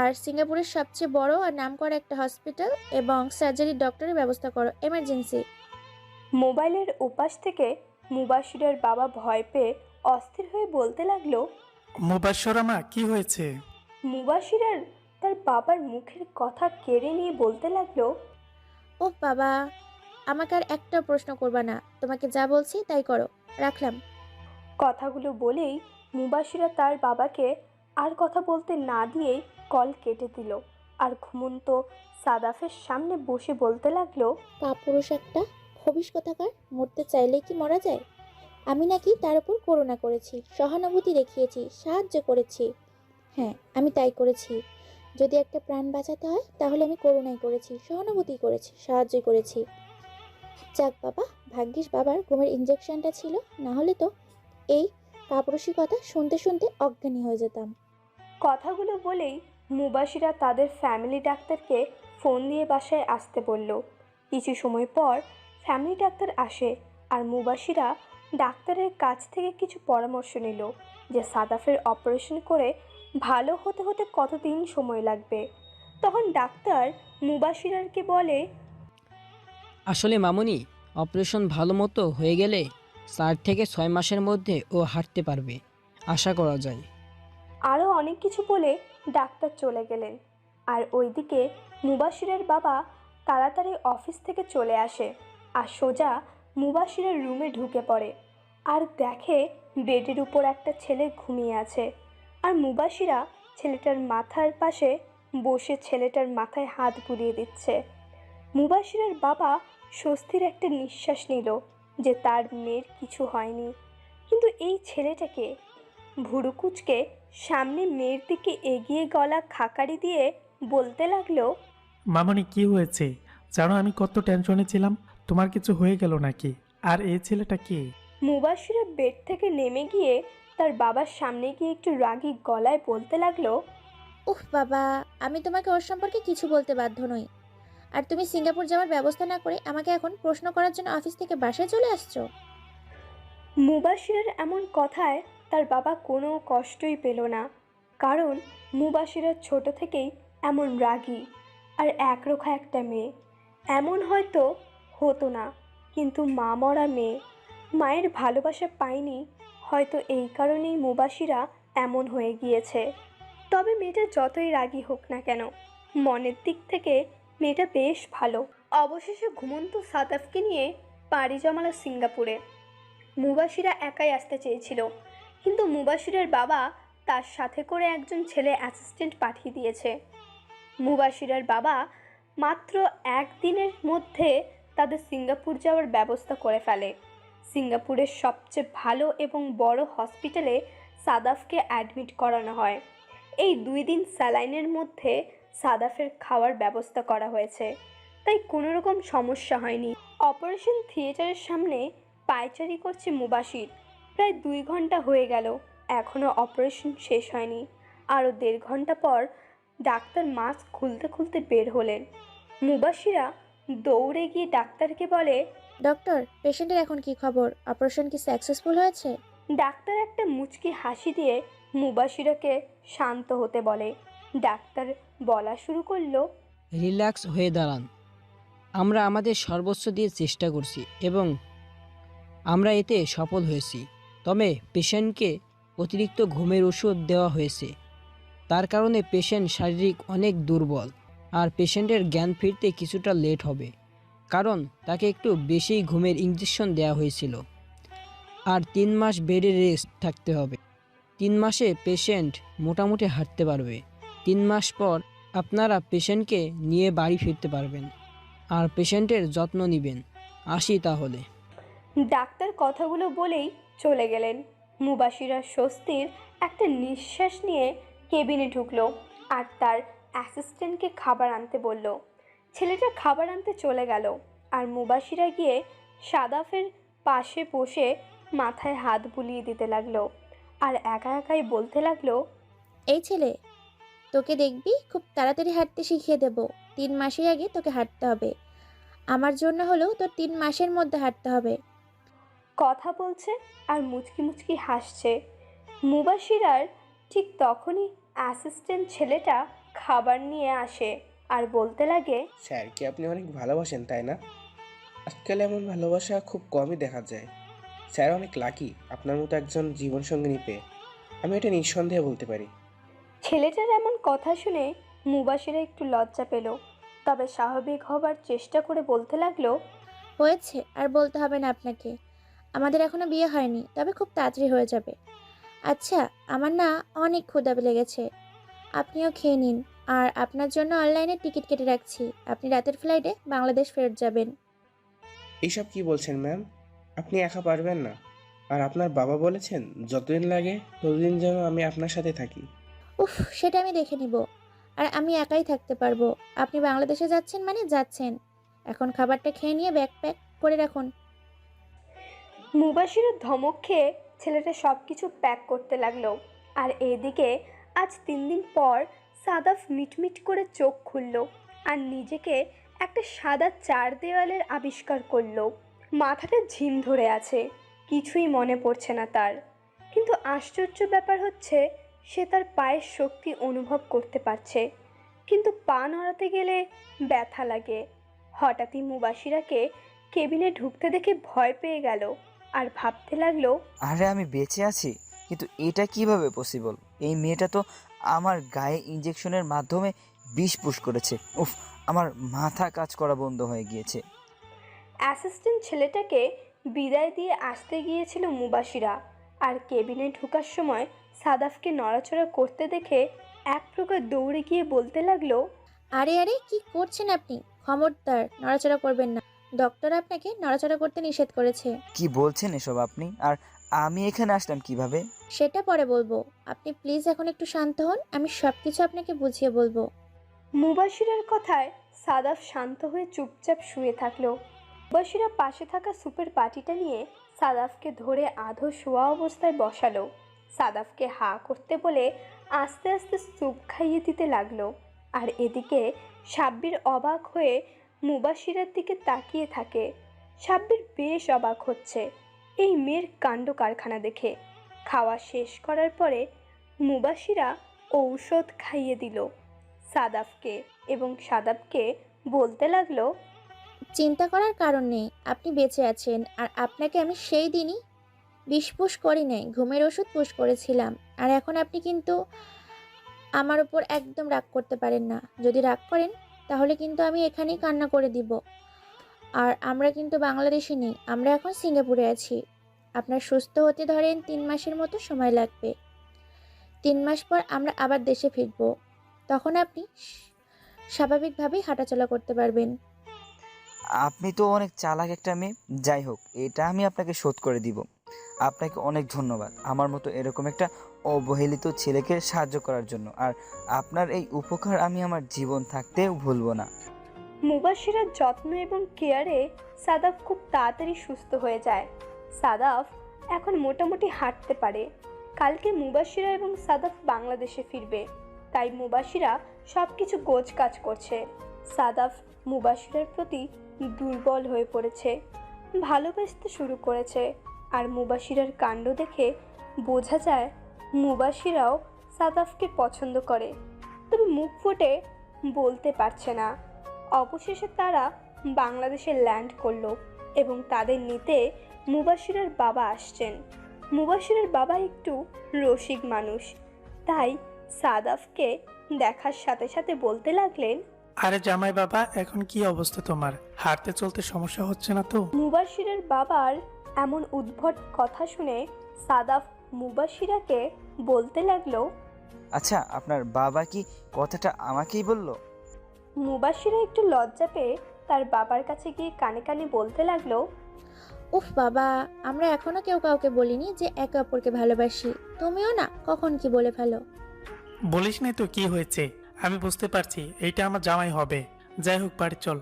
আর সিঙ্গাপুরের সবচেয়ে বড় আর নামকরা একটা হসপিটাল এবং সার্জারির ডক্টরের ব্যবস্থা করো, এমার্জেন্সি। মোবাইলের ওপাশ থেকে মুবাশিরের বাবা ভয় পেয়ে অস্থির হয়ে বলতে লাগলো। মুবাশশর মা, কি হয়েছে? মুবাশিরের তার বাবার মুখের কথা কেড়ে নিয়ে বলতে লাগলো, ও বাবা, আমাকে আর একটা প্রশ্ন করবা না, তোমাকে যা বলছি তাই করো, রাখলাম। কথাগুলো বলেই মুবাশিরা তার বাবাকে আর কথা বলতে না দিয়েই কল কেটে দিল আর ঘুমন্ত সাদাফের সামনে বসে বলতে লাগলো, কাপুরুষ একটা, খবিশ কোথাকার। মরতে চাইলেই কি মরা যায়? আমি নাকি তার উপর করুণা করেছি, সহানুভূতি দেখিয়েছি, সাহায্য করেছি। হ্যাঁ, আমি তাই করেছি। যদি একটা প্রাণ বাঁচাতে হয় তাহলে আমি করুণাই করেছি, সহানুভূতি করেছি, সাহায্য করেছি। যাক বাবা, ভাগ্যিস বাবার ঘুমের ইঞ্জেকশনটা ছিল, না হলে তো এই কাপুরুষিকতা শুনতে শুনতে অজ্ঞানী হয়ে যেতাম। কথাগুলো বলেই মুবাশিরা তাদের ফ্যামিলি ডাক্তারকে ফোন দিয়ে বাসায় আসতে বলল। কিছু সময় পর ফ্যামিলি ডাক্তার আসে আর মুবাশিরা ডাক্তারের কাছ থেকে কিছু পরামর্শ নিল যে সাদাফের অপারেশন করে ভালো হতে হতে কতদিন সময় লাগবে। তখন ডাক্তার মুবাশিরারকে বলে, আসলে মামুনি, অপারেশন ভালো মতো হয়ে গেলে 4 থেকে 6 মাসের মধ্যে ও হাঁটতে পারবে, আশা করা যায়। আরও অনেক কিছু বলে ডাক্তার চলে গেলেন। আর ওইদিকে মুবাশিরের বাবা তাড়াতাড়ি অফিস থেকে চলে আসে আর সোজা মুবাশিরের রুমে ঢুকে পড়ে আর দেখে বেডের উপর একটা ছেলে ঘুমিয়ে আছে। আর মুবাশিরা ছেলেটার মাথার পাশে বসে ছেলেটার মাথায় হাত বুলিয়ে দিচ্ছে। মুবাশিরের বাবা স্বস্তির একটা নিঃশ্বাস নিল যে তার মেয়ের কিছু হয়নি। কিন্তু এই ছেলেটাকে ভুরুকুচকে সামনে মেয়ের দিকে এগিয়ে গলা খাকারি দিয়ে বলতে লাগলো, মামনি, কি হয়েছে? জানো আমি কত টেনশনে ছিলাম, তোমার কিছু হয়ে গেল নাকি? আর এই ছেলেটা কে? মুবাশিরা বেড থেকে নেমে গিয়ে তার বাবার সামনে গিয়ে একটু রাগী গলায় বলতে লাগলো, উফ বাবা, আমি তোমাকে ওর সম্পর্কে কিছু বলতে বাধ্য নই। আর তুমি সিঙ্গাপুর যাওয়ার ব্যবস্থা না করে আমাকে এখন প্রশ্ন করার জন্য অফিস থেকে বাসায় চলে আসছো। মুবাশিরের এমন কথায় তার বাবা কোনো কষ্টই পেল না, কারণ মুবাশিরের ছোট থেকেই এমন রাগী আর একরোখা একটা মেয়ে। এমন হয়তো হতো না, কিন্তু মা মরা মেয়ে, মায়ের ভালোবাসা পায়নি, হয়তো এই কারণেই মুবাশিরা এমন হয়ে গিয়েছে। তবে মেয়েটা যতই রাগী হোক না কেন, মনের দিক থেকে মেয়েটা বেশ ভালো। অবশেষে ঘুমন্ত সাদাফকে নিয়ে পাড়ি জমালো সিঙ্গাপুরে। মুবাশিরা একাই আসতে চেয়েছিল, কিন্তু মুবাশিরের বাবা তার সাথে করে একজন ছেলে অ্যাসিস্ট্যান্ট পাঠিয়ে দিয়েছে। মুবাশিরের বাবা মাত্র একদিনের মধ্যে তাদের সিঙ্গাপুর যাওয়ার ব্যবস্থা করে ফেলে। সিঙ্গাপুরের সবচেয়ে ভালো এবং বড় হসপিটালে সাদাফকে অ্যাডমিট করানো হয়। এই 2 দিন স্যালাইনের মধ্যে সাদাফের খাওয়ার ব্যবস্থা করা হয়েছে, তাই কোনো রকম সমস্যা হয়নি। অপারেশন থিয়েটারের সামনে পায়চারি করছে মুবাশির। প্রায় 2 ঘন্টা হয়ে গেল, এখনও অপারেশন শেষ হয়নি। আরও 1.5 ঘন্টা পর ডাক্তার মাস্ক খুলতে খুলতে বের হলেন। মুবাশিরা দৌড়ে গিয়ে ডাক্তারকে বলে, ডক্টর, পেশেন্টের এখন কি খবর? অপারেশন কি সাকসেসফুল হয়েছে? ডাক্তার একটা মুচকি হাসি দিয়ে মুবাশিরাকে শান্ত হতে বলে। ডাক্তার বলা শুরু করলো, রিল্যাক্স হয়ে দাঁড়ান। আমরা আমাদের সর্বোচ্চ দিয়ে চেষ্টা করছি এবং আমরা এতে সফল হয়েছি। তবে পেশেন্টকে অতিরিক্ত ঘুমের ওষুধ দেওয়া হয়েছে। তার কারণে পেশেন্ট শারীরিক অনেক দুর্বল, আর পেশেন্টের জ্ঞান ফিরতে কিছুটা লেট হবে, কারণ তাকে একটু বেশি ঘুমের ইঞ্জেকশন দেওয়া হয়েছিল। আর 3 মাস বেডে রেস্ট থাকতে হবে। 3 মাসে পেশেন্ট মোটামুটি হাঁটতে পারবে। 3 মাস পর আপনারা পেশেন্টকে নিয়ে বাড়ি ফিরতে পারবেন, আর পেশেন্টের যত্ন নেবেন। আসি তাহলে। ডাক্তার কথাগুলো বলেই চলে গেলেন। মুবাশিরা স্বস্তির একটা নিঃশ্বাস নিয়ে কেবিনে ঢুকলো আর তার অ্যাসিস্ট্যান্টকে খাবার আনতে বলল। ছেলেটা খাবার আনতে চলে গেল, আর মুবাশিরা গিয়ে সাদাফের পাশে বসে মাথায় হাত বুলিয়ে দিতে লাগলো আর একা একাই বলতে লাগলো, এই ছেলে, তোকে দেখবি খুব তাড়াতাড়ি হাঁটতে শিখিয়ে দেব। 3 মাসের আগে তোকে হাঁটতে হবে। আমার জন্য হলেও তোর 3 মাসের মধ্যে হাঁটতে হবে। কথা বলছে আর মুচকি মুচকি হাসছে। মুবাশিরার ঠিক তখনই অ্যাসিস্ট্যান্ট ছেলেটা খাবার নিয়ে আসে আর বলতে লাগে, স্যারকে আপনি অনেক ভালোবাসেন তাই না? আজকাল এমন ভালোবাসা খুব কমই দেখা যায়। স্যার অনেক লাকি আপনার মতো একজন জীবনসঙ্গিনী পেয়ে, আমি এটা নিঃসন্দেহে বলতে পারি। ছেলেটার এমন কথা শুনে মুবাশিরা একটু লজ্জা পেল, তবে স্বাভাবিক হবার চেষ্টা করে বলতে লাগলো, হয়েছে, আর বলতে হবে না আপনাকে। আমাদের এখনো বিয়ে হয়নি, তবে খুব তাড়াতাড়ি হয়ে যাবে। আচ্ছা, আমার না অনেক ক্ষুধা লেগেছে, আপনিও খেয়ে নিন। আর আপনার জন্য অনলাইনে টিকিট কেটে রাখছি। আপনি রাতের ফ্লাইটে বাংলাদেশ ফেরত যাবেন। এইসব কি বলছেন ম্যাম? আপনি একা পারবেন না। আর আপনার বাবা বলেছেন যতদিন লাগে ততদিন যেন আমি আপনার সাথে থাকি। উফ, সেটা আমি দেখে নিব। আর আমি একাই থাকতে পারবো। আপনি বাংলাদেশে যাচ্ছেন মানে যাচ্ছেন। এখন খাবারটা খেয়ে নিয়ে ব্যাগ প্যাক করে রাখুন। মুবাশিরের ধমক খেয়ে ছেলেটা সব কিছু প্যাক করতে লাগলো। আর এদিকে আজ 3 দিন পর সাদাফ মিটমিট করে চোখ খুলল আর নিজেকে একটা সাদা 4 দেওয়ালের আবিষ্কার করলো। মাথাটা ঝিম ধরে আছে, কিছুই মনে পড়ছে না তার। কিন্তু আশ্চর্য ব্যাপার হচ্ছে, সে তার পায়ের শক্তি অনুভব করতে পারছে, কিন্তু পা নড়াতে গেলে ব্যথা লাগে। হঠাৎই মুবাশিরাকে কেবিনে ঢুকতে দেখে ভয় পেয়ে গেল আর ভাবতে লাগলো, আরে আমি বেঁচে আছি, কিন্তু এটা কিভাবে পসিবল? এই মেয়েটা তো আমার গায়ে ইঞ্জেকশনের মাধ্যমে বিষ পুশ করেছে। উফ, আমার মাথা কাজ করা বন্ধ হয়ে গিয়েছে। অ্যাসিস্ট্যান্ট ছেলেটাকে বিদায় দিয়ে আসতে গিয়েছিল মুবাশিরা, আর কেবিনে ঢোকার সময় সাদাফকে নড়াচড়া করতে দেখে এক প্রকার দৌড়ে গিয়ে বলতে লাগলো, আরে আরে, কি করছেন আপনি? খবরদার নড়াচড়া করবেন না। ডক্টর আপনাকে নড়াচড়া করতে নিষেধ করেছে। কি বলছেন এসব আপনি? আর আমি এখানে আসলাম কিভাবে? সেটা পরে বলবো। আপনি প্লিজ এখন একটু শান্ত হন, আমি সবকিছু আপনাকে বুঝিয়ে বলবো। মুবাশিরার কথায় সাদাফ শান্ত হয়ে চুপচাপ শুয়ে থাকলো। মুবাশিরা পাশে থাকা সুপের বাটিটা নিয়ে সাদাফকে ধরে আধো শোয়া অবস্থায় বসালো। সাদাফকে হা করতে বলে আস্তে আস্তে স্যুপ খাইয়ে দিতে লাগলো। আর এদিকে সাব্বির অবাক হয়ে মুবাশিরার দিকে তাকিয়ে থাকে। সাব্বির বেশ অবাক হচ্ছে এই মেয়ের কাণ্ড কারখানা দেখে। খাওয়া শেষ করার পরে মুবাশিরা ঔষধ খাইয়ে দিল সাদাফকে এবং সাদাফকে বলতে লাগলো, চিন্তা করার কারণ নেই, আপনি বেঁচে আছেন। আর আপনাকে আমি সেই দিনই বিষ পুশ করি নাই, ঘুমের ওষুধ পুশ করেছিলাম। আর এখন আপনি কিন্তু আমার উপর একদম রাগ করতে পারেন না। যদি রাগ করেন তাহলে কিন্তু আমি এখানেই কান্না করে দিব। আর আমরা কিন্তু বাংলাদেশে নেই, আমরা এখন সিঙ্গাপুরে আছি। আপনার সুস্থ হতে ধরেন 3 মাসের মতো সময় লাগবে। 3 মাস পর আমরা আবার দেশে ফিরব। তখন আপনি স্বাভাবিকভাবেই হাঁটাচলা করতে পারবেন। আপনি তো অনেক চালাক একটা মেয়ে। যাই হোক, এটা আমি আপনাকে শোধ করে দিব। আপনাকে অনেক ধন্যবাদ আমার মতো এরকম একটা অবহেলিত ছেলেকে সাহায্য করার জন্য। আর আপনার এই উপকার আমি আমার জীবন থাকতেও ভুলব না। মুবাশিরার যত্ন এবং কেয়ারে সাদাফ খুব তাড়াতাড়ি সুস্থ হয়ে যায়। সাদাফ এখন মোটামুটি হাঁটতে পারে। কালকে মুবাশিরা এবং সাদাফ বাংলাদেশে ফিরবে, তাই মুবাশিরা সব কিছু গোছগাছ করছে। সাদাফ মুবাশিরার প্রতি দুর্বল হয়ে পড়েছে, ভালোবাসতে শুরু করেছে। আর মুবাশিরার কাণ্ড দেখে বোঝা যায় মুবাশিরাও সাদাফকে পছন্দ করে, তবে মুখ ফুটে বলতে পারছে না। অবশেষে তারা বাংলাদেশে ল্যান্ড করলো এবং তাদের নিতে মুবাশিরার বাবা আসছেন। মুবাশিরার বাবা একটু রসিক মানুষ, তাই সাদাফকে দেখার সাথে সাথে বলতে লাগলেন, আরে জামাই বাবা, এখন কি অবস্থা তোমার? হাঁটতে চলতে সমস্যা হচ্ছে না তো? মুবাশিরের বাবার এমন উদ্ভট কথা শুনে সাদাফ মুবাশিরাকে বলতে লাগলো, আচ্ছা, আপনার বাবা কি কথাটা আমাকেই বলল? মুবাশিরা একটু লজ্জা পেয়ে তার বাবার কাছে গিয়ে কানে কানে বলতে লাগলো, উফ বাবা, আমরা এখনো কেউ কাউকে বলিনি যে একে অপরকে ভালোবাসি। তুমিও না কখন কি বলে ফেলো। বলিস নাই তো কি হয়েছে? আমি বুঝতে পারছি এইটা আমার জামাই হবে। যাই হোক, বাড়ি চল,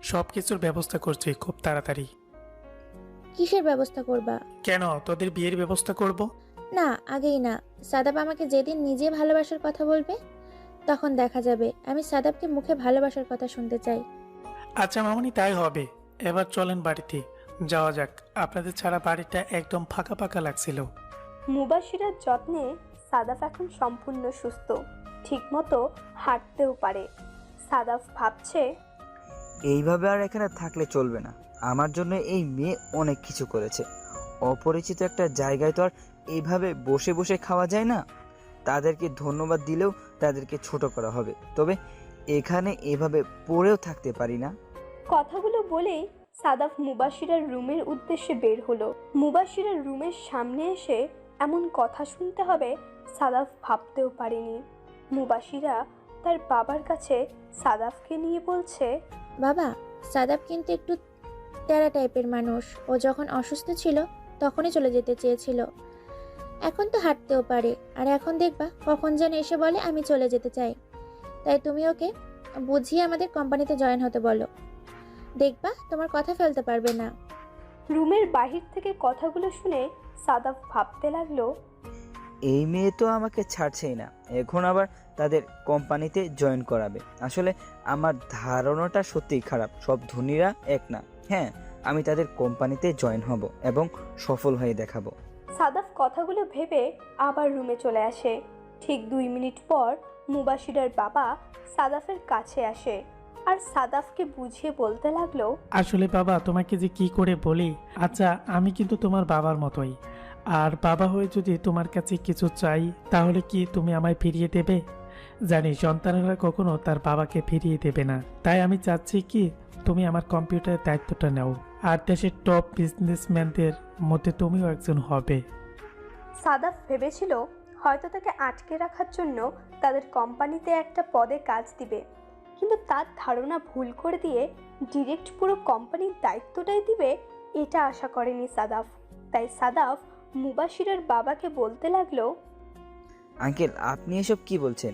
সব কিছুর ব্যবস্থা করছি খুব তাড়াতাড়ি। কিসের ব্যবস্থা করবা? কেন, তোদের বিয়ের ব্যবস্থা করব? না, আগেই না। সাদাব আমাকে যেদিন নিজে ভালোবাসার কথা বলবে তখন দেখা যাবে। আমি সাদাবকে মুখে ভালোবাসার কথা শুনতে চাই। আচ্ছা মামনি, তাই হবে। এবার চলেন বাড়িতে যাওয়া যাক। আপনাদের ছাড়া বাড়িটা একদম ফাঁকা ফাঁকা লাগছিল। মুবাশিরার যত্নে সাদাফ এখন সম্পূর্ণ সুস্থ, ঠিকমতো হাঁটতেও পারে। সাদাফ ভাবছে, এইভাবে আর এখানে থাকলে চলবে না। আমার জন্য এই মেয়ে অনেক কিছু করেছে। অপরিচিত একটা জায়গায় তো আর এইভাবে বসে বসে খাওয়া যায় না। তাদেরকে ধন্যবাদ দিলেও তাদেরকে ছোট করা হবে। তবে এখানে এভাবে পড়েও থাকতে পারি না। কথাগুলো বলেই সাদাফ মুবাশিরার রুমের উদ্দেশ্যে বের হলো। মুবাশিরার রুমের সামনে এসে এমন কথা শুনতে হবে সাদাফ ভাবতেও পারেনি। মুবাশিরা তার বাবার কাছে সাদাফকে নিয়ে বলছে, বাবা, সাদাব কিন্তু একটু তেরা টাইপের মানুষ। ও যখন অসুস্থ ছিল তখনই চলে যেতে চেয়েছিল। এখন তো হাঁটতেও পারে। আর এখন দেখবা কখন যেন এসে বলে আমি চলে যেতে চাই। তাই তুমি ওকে বুঝিয়ে আমাদের কোম্পানিতে জয়েন হতে বলো। দেখবা তোমার কথা ফেলতে পারবে না। রুমের বাহির থেকে কথাগুলো শুনে সাদাফ ভাবতে লাগলো, এই মেয়ে তো আমাকে ছাড়ছেই না, এখন আবার তাদের কোম্পানিতে জয়েন করাবে। আসলে আমার ধারণাটা সত্যিই খারাপ। সব ধনীরা এক না। হ্যাঁ, আমি তাদের কোম্পানিতে জয়েন হব এবং সফল হয়ে দেখাবো। সাদাফ কথাগুলো ভেবে আবার রুমে চলে আসে। ঠিক 2 মিনিট পর মুবাশিরার বাবা সাদাফের কাছে আসে আর সাদাফকে বুঝিয়ে বলতে লাগলো, আসলে বাবা, তোমাকে যে কি করে বলি। আচ্ছা, আমি কিন্তু তোমার বাবার মতোই। আর বাবা হয়ে যদি তোমার কাছে কিছু চাই তাহলে কি তুমি আমায় ফিরিয়ে দেবে? জানি সন্তানেরা কখনো তার বাবাকে ফিরিয়ে দেবে না। তাই আমি চাচ্ছি কি তুমি আমার কম্পিউটারের দায়িত্বটা নাও, আর দেশের টপ বিজনেসম্যানদের মধ্যে তুমিও একজন হবে। সাদাফ ভেবেছিল হয়তো তাকে আটকে রাখার জন্য তাদের কোম্পানিতে একটা পদে কাজ দিবে, কিন্তু তার ধারণা ভুল করে দিয়ে ডিরেক্ট পুরো কোম্পানির দায়িত্বটাই দিবে এটা আশা করেনি সাদাফ। তাই সাদাফ মুবাশিরের বাবাকে বলতে লাগলো, আঙ্কেল, আপনি এসব কি বলছেন?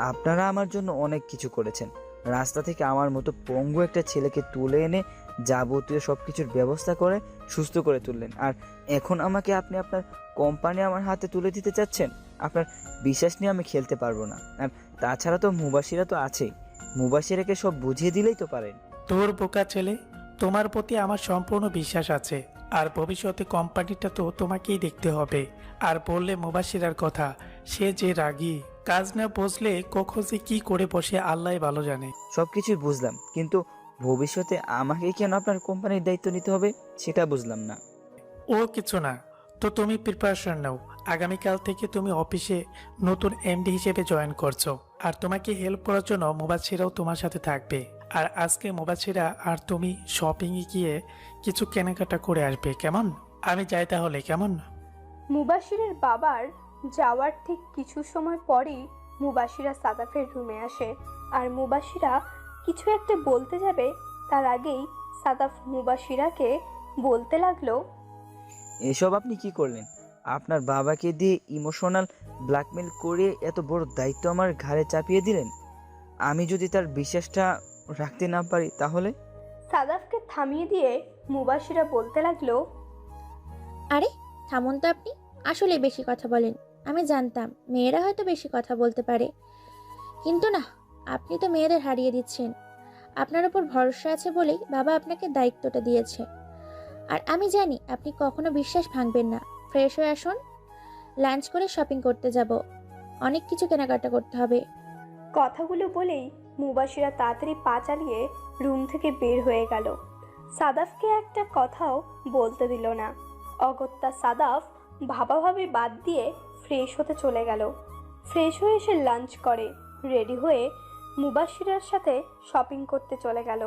আপনারা আমার জন্য অনেক কিছু করেছেন। রাস্তা থেকে আমার মতো পঙ্গু একটা ছেলেকে তুলে এনে যাবতীয় সব কিছুর ব্যবস্থা করে সুস্থ করে তুললেন, আর এখন আমাকে আপনি আপনার কোম্পানি আমার হাতে তুলে দিতে চাচ্ছেন? আপনার বিশ্বাস নিয়ে আমি খেলতে পারবো না। আর তাছাড়া তো মুবাশিরা তো আছেই, মুবাশিরাকে সব বুঝিয়ে দিলেই তো পারেন। তোর বোকা ছেলে, তোমার প্রতি আমার সম্পূর্ণ বিশ্বাস আছে। আর ভবিষ্যতে কোম্পানিটা তো তোমাকেই দেখতে হবে। আর বললে মুবাশিরার কথা, সে যে রাগী, কাজ না বুঝলে কখন যে কি করে বসে আল্লাহ ভালো জানে। সবকিছুই বুঝলাম, কিন্তু ভবিষ্যতে আমাকে কেন আপনার কোম্পানির দায়িত্ব নিতে হবে সেটা বুঝলাম না। ও কিছু না, তো তুমি প্রিপারেশন নাও। আগামীকাল থেকে তুমি অফিসে নতুন এমডি হিসেবে জয়েন করছো, আর তোমাকে হেল্প করার জন্য মুবাশিরাও তোমার সাথে থাকবে। আর আজকে মুবাশিরা আর তুমি শপিংয়ে গিয়ে কিছু কেনাকাটা করে আসবে, কেমন? আমি যাই তাহলে, কেমন? মুবাশিরের বাবার যাওয়ার ঠিক কিছু সময় পরই মুবাশিরা সাদাফের রুমে আসে। আর মুবাশিরা কিছু একটা বলতে যাবে তার আগেই সাদাফ মুবাশিরাকে বলতে লাগলো, এসব আপনি কি করলেন? আপনার বাবাকে দিয়ে ইমোশনাল ব্ল্যাকমেল করে এত বড় দায়িত্ব আমার ঘাড়ে চাপিয়ে দিলেন। আমি যদি তার বিশ্বাসটা রাখতে না পারি তাহলে? সাদাফকে থামিয়ে দিয়ে মুবাশিরা বলতে লাগলো, আরে থামুন তো, আপনি আসলে বেশি কথা বলেন। আমি জানতাম মেয়েরা হয়তো বেশি কথা বলতে পারে, কিন্তু না, আপনি তো মেয়েদের হারিয়ে দিচ্ছেন। আপনার উপর ভরসা আছে বলেই বাবা আপনাকে দায়িত্বটা দিয়েছে। আর আমি জানি আপনি কখনো বিশ্বাস ভাঙবেন না। ফ্রেশ হয়ে আসুন, লাঞ্চ করে শপিং করতে যাব, অনেক কিছু কেনাকাটা করতে হবে। কথাগুলো বলেই মুবাশিরা তাড়াতাড়ি পা চালিয়ে রুম থেকে বের হয়ে গেল। সাদাফকে একটা কথাও বলতে দিল না। অগত্যা সাদাফ ভাবাভাবি বাদ দিয়ে ফ্রেশ হতে চলে গেল। ফ্রেশ হয়ে এসে লাঞ্চ করে রেডি হয়ে মুবাশিরার সাথে শপিং করতে চলে গেল।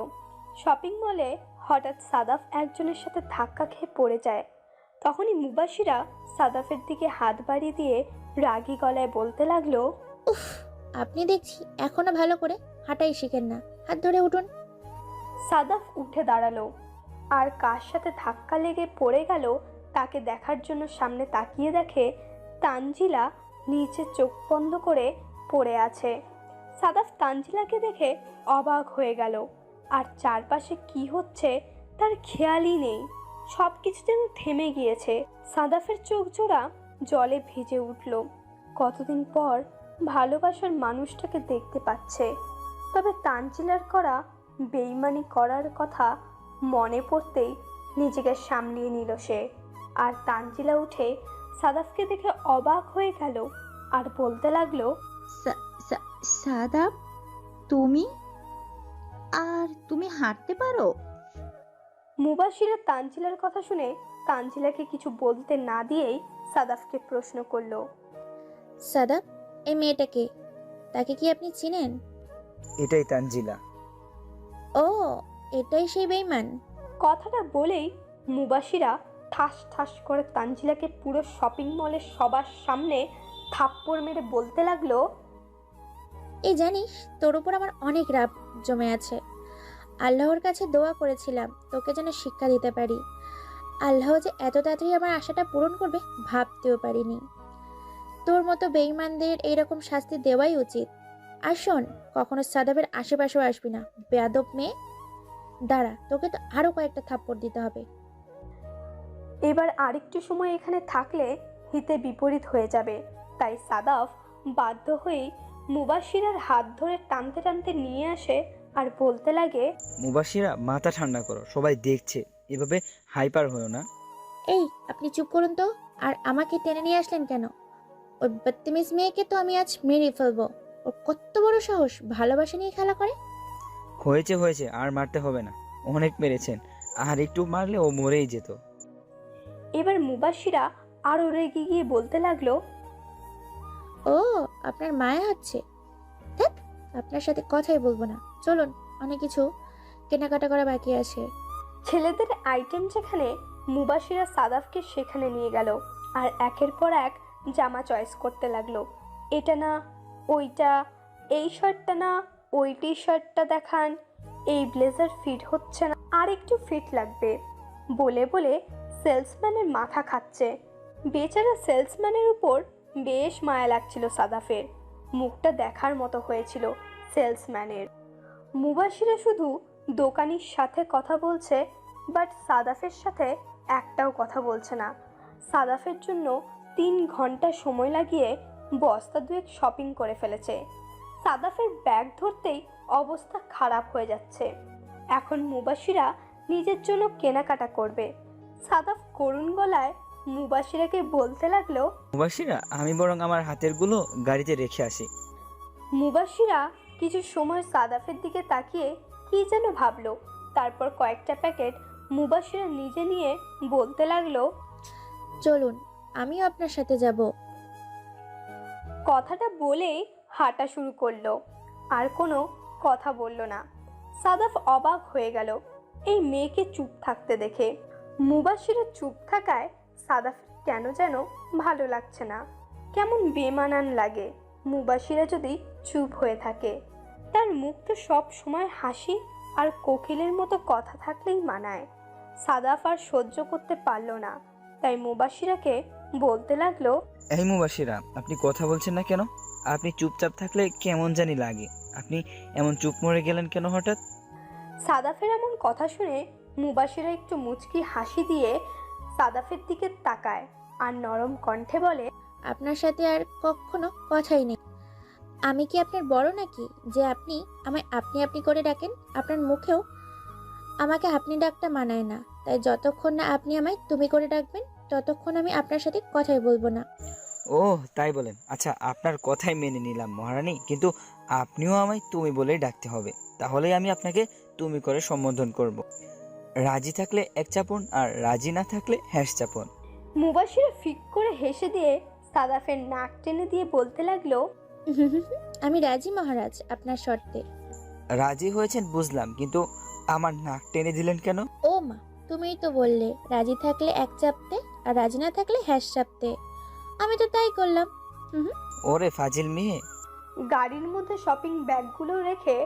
শপিং মলে হঠাৎ সাদাফ একজনের সাথে ধাক্কা খেয়ে পড়ে যায়। তখনই মুবাশিরা সাদাফের দিকে হাত বাড়িয়ে দিয়ে রাগী গলায় বলতে লাগলো, উফ, আপনি দেখছি এখনো ভালো করে হাঁটাই শিখেন না। হাত ধরে উঠুন। সাদাফ উঠে দাঁড়ালো আর কার সাথে ধাক্কা লেগে পড়ে গেল তাকে দেখার জন্য সামনে তাকিয়ে দেখে তানজিলা নিচে চোখ বন্ধ করে পড়ে আছে। সাদাফ তানজিলাকে দেখে অবাক হয়ে গেল আর চারপাশে কি হচ্ছে তার খেয়ালই নেই। সব কিছু যেন থেমে গিয়েছে। সাদাফের চোখ জোড়া জলে ভিজে উঠল। কতদিন পর ভালোবাসার মানুষটাকে দেখতে পাচ্ছে। তবে তানজিলার করা বেইমানি করার কথা মনে পড়তেই নিজেকে সামলিয়ে নিল সে। আর তানজিলা উঠে সাদাফকে দেখে অবাক হয়ে গেল আর বলতে লাগলো, সাদাব, তুমি? আর তুমি হাঁটতে পারো? মুবাশিরা তানজিলার কথা শুনে তানজিলাকে কিছু বলতে না দিয়েই সাদাফকে প্রশ্ন করলো, সাদাব, এই মেয়েটাকে, তাকে কি আপনি চিনেন? এটাই তানজিলা। ও, এটাই সেই বেঈমান। কথাটা বলেই মুবাশিরা ঠাস ঠাস করে তানজিলাকে পুরো শপিং মলের সবার সামনে থাপ্পড় মেরে বলতে লাগলো, এই জানিস, তোর উপর আমার অনেক রাগ জমে আছে। আল্লাহর কাছে দোয়া করেছিলাম তোকে যেন শিক্ষা দিতে পারি। আল্লাহ যে এত তাড়াতাড়ি আমার আশাটা পূরণ করবে ভাবতেও পারিনি। তোর মতো বেঈমানদের এইরকম শাস্তি দেওয়াই উচিত। আর শোন, কখনো সাদাবের আশেপাশেও আসবি না, বেয়াদব মেয়ে। দাঁড়া, তোকে তো আরো কয়েকটা থাপ্পড় দিতে হবে। এবার আরেকটু সময় এখানে থাকলে হিতে বিপরীত হয়ে যাবে। তাই সাদাফ বাধ্য হয়ে মুবাশিরার হাত ধরে টানতে টানতে নিয়ে আসে আর বলতে লাগে, মুবাশিরা, মাথা ঠান্ডা করো, সবাই দেখছে, এভাবে হাইপার হয়েও না। এই, আপনি চুপ করুন তো। আর আমাকে টেনে নিয়ে আসলেন কেন? ওই বদতমিজ মেয়েকে তো আমি আজ মেরে ফেলবো। ওর কত বড় সাহস ভালোবাসা নিয়ে খেলা করে। হয়েছে হয়েছে, আর মারতে হবে না, অনেক মেরেছেন, আর একটু মারলে ও মরেই যেত। এবার মুবাশিরা আরো রেগে গিয়ে বলতে লাগলো, ও, আপনার মায়া হচ্ছে? দেখ, আপনার সাথে কথাই বলবো না। চলুন, অনেক কিছু কেনাকাটা করা বাকি আছে। ছেলেদের আইটেম যেখানে, মুবাশিরা সাদাফকে সেখানে নিয়ে গেল আর একের পর এক জামা চয়েস করতে লাগলো। এটা না, ওইটা, এই শার্টটা না, ওই টি শার্টটা দেখান, এই ব্লেজার ফিট হচ্ছে না, আর একটু ফিট লাগবে বলে বলে সেলসম্যানের মাথা খাচ্ছে। বেচারা সেলসম্যানের উপর বেশ মায়া লাগছিল সাদাফের। মুখটা দেখার মতো হয়েছিল সেলসম্যানের। মুবাশিরা শুধু দোকানির সাথে কথা বলছে, বাট সাদাফের সাথে একটাও কথা বলছে না। সাদাফের জন্য 3 ঘন্টা সময় লাগিয়ে বস্তা দুয়েক শপিং করে ফেলেছে। সাদাফের ব্যাগ ধরতেই অবস্থা খারাপ হয়ে যাচ্ছে। এখন মুবাশিরা নিজের জন্য কেনাকাটা করবে। সাদাফ করুণ গলায় মুবাশিরাকে বলতে লাগলো, মুবাশিরা, আমি বরং আমার হাতেরগুলো গাড়িতে রেখে আসি। মুবাশিরা কিছু সময় সাদাফের দিকে তাকিয়ে কি যেন ভাবলো। তারপর কয়েকটা প্যাকেট মুবাশিরা নিজে নিয়ে বলতে লাগলো, চলুন, আমিও আপনার সাথে যাব। কথাটা বলেই হাঁটা শুরু করলো, আর কোনো কথা বলল না। সাদাফ অবাক হয়ে গেল এই মেয়েকে চুপ থাকতে দেখে। মুবাশিরের চুপ থাকায় সাদাফের কেন যেন ভালো লাগছে না, কেমন বেমানান লাগে। মুবাশিরা যদি চুপ হয়ে থাকে, তার মুখটা সব সময় হাসি আর কোকিলের মতো কথা থাকলেই মানায়। সাদাফ আর সহ্য করতে পারল না, তাই মুবাশিরাকে বলতে লাগলো, এই মুবাশিরা, আপনি কথা বলছেন না কেন? আপনি চুপচাপ থাকলে কেমন জানি লাগে। আপনি এমন চুপ মরে গেলেন কেন হঠাৎ? সাদাফের এমন কথা শুনে মুবাশিরা একটু মুচকি হাসি দিয়ে সাদাফের দিকে তাকায় আর নরম কণ্ঠে বলে, আপনার সাথে আর কখনো কথাই নেই। আমি কি আপনার বড় নাকি যে আপনি আমায় আপনি আপনি করে ডাকেন? আপনার মুখেও আমাকে আপনি ডাকটা মানায় না, তাই যতক্ষণ না আপনি আমায় তুমি করে ডাকবেন ততক্ষণ আমি আপনার সাথে কথাই বলবো না। ও তাই বলেন? আচ্ছা, আপনার কথাই মেনে নিলাম মহারানী, কিন্তু আপনিও আমায় তুমি বলেই ডাকতে হবে। তাহলেই আমি আপনাকে তুমি করে সম্বোধন করব। রাজি থাকলে এক চাপন, আর রাজি না থাকলে হ্যাশ চাপন। মুবাশিরা ফিক করে হেসে দিয়ে সাদাফের নাক টেনে দিয়ে বলতে লাগলো, আমি রাজি মহারাজ, আপনার শর্তে। রাজি হয়েছেন বুঝলাম, কিন্তু আমার নাক টেনে দিলেন কেন? ও মা, তুমিই তো বললে রাজি থাকলে এক চাপতে আর রাজি না থাকলে হ্যাশ চাপতে। আমি তো তাই করলাম। ওরে ফাজিল মেয়ে। গাড়ির মধ্যে শপিং ব্যাগগুলো রেখে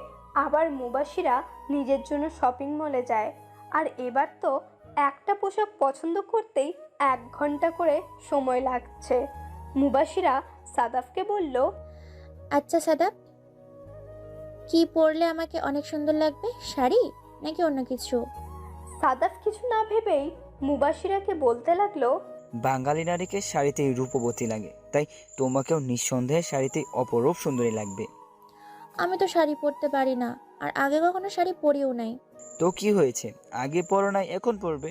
আবার মুবাশিরা নিজের জন্য শপিং মলে যায়। আর এবার তো একটা পোশাক পছন্দ করতেই 1 ঘন্টা করে সময় লাগছে। মুবাশিরা সাদাফকে বলল, আচ্ছা সাদাব, কি পরলে আমাকে অনেক সুন্দর লাগবে? শাড়ি নাকি অন্য কিছু? সাদাফ কিছু না ভেবেই মুবাশিরাকে বলতে লাগলো, বাঙালি নারীকে শাড়িতেই রূপবতী লাগে, তাই তোমাকেও নিঃসন্দেহে শাড়িতেই অপরূপ সুন্দরী লাগবে। আমি তো শাড়ি পরতে পারি না, আর আগে কখনো শাড়ি পরিও নাই। তো কি হয়েছে? আগে পরো নাই, এখন পরবে।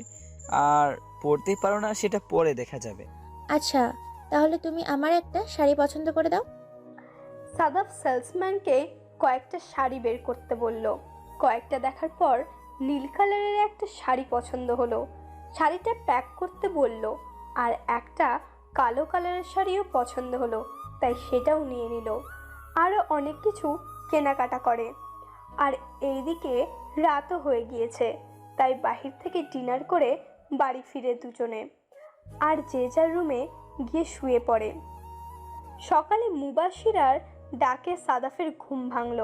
আর পরতেই পারো না, সেটা পরে দেখা যাবে। আচ্ছা, তাহলে তুমি আমার একটা শাড়ি পছন্দ করে দাও। সাদাফ সেলসম্যানকে কয়েকটা শাড়ি বের করতে বলল। কয়েকটা দেখার পর নীল কালারের একটা শাড়ি পছন্দ হলো। শাড়িটা প্যাক করতে বলল। আর একটা কালো কালারের শাড়িও পছন্দ হলো, তাই সেটাও নিয়ে নিল। আরও অনেক কিছু কেনাকাটা করে। আর এইদিকে রাতও হয়ে গিয়েছে, তাই বাহির থেকে ডিনার করে বাড়ি ফিরে দুজনে, আর যে যার রুমে গিয়ে শুয়ে পড়ে। সকালে মুবাশিরার ডাকে সাদাফের ঘুম ভাঙল।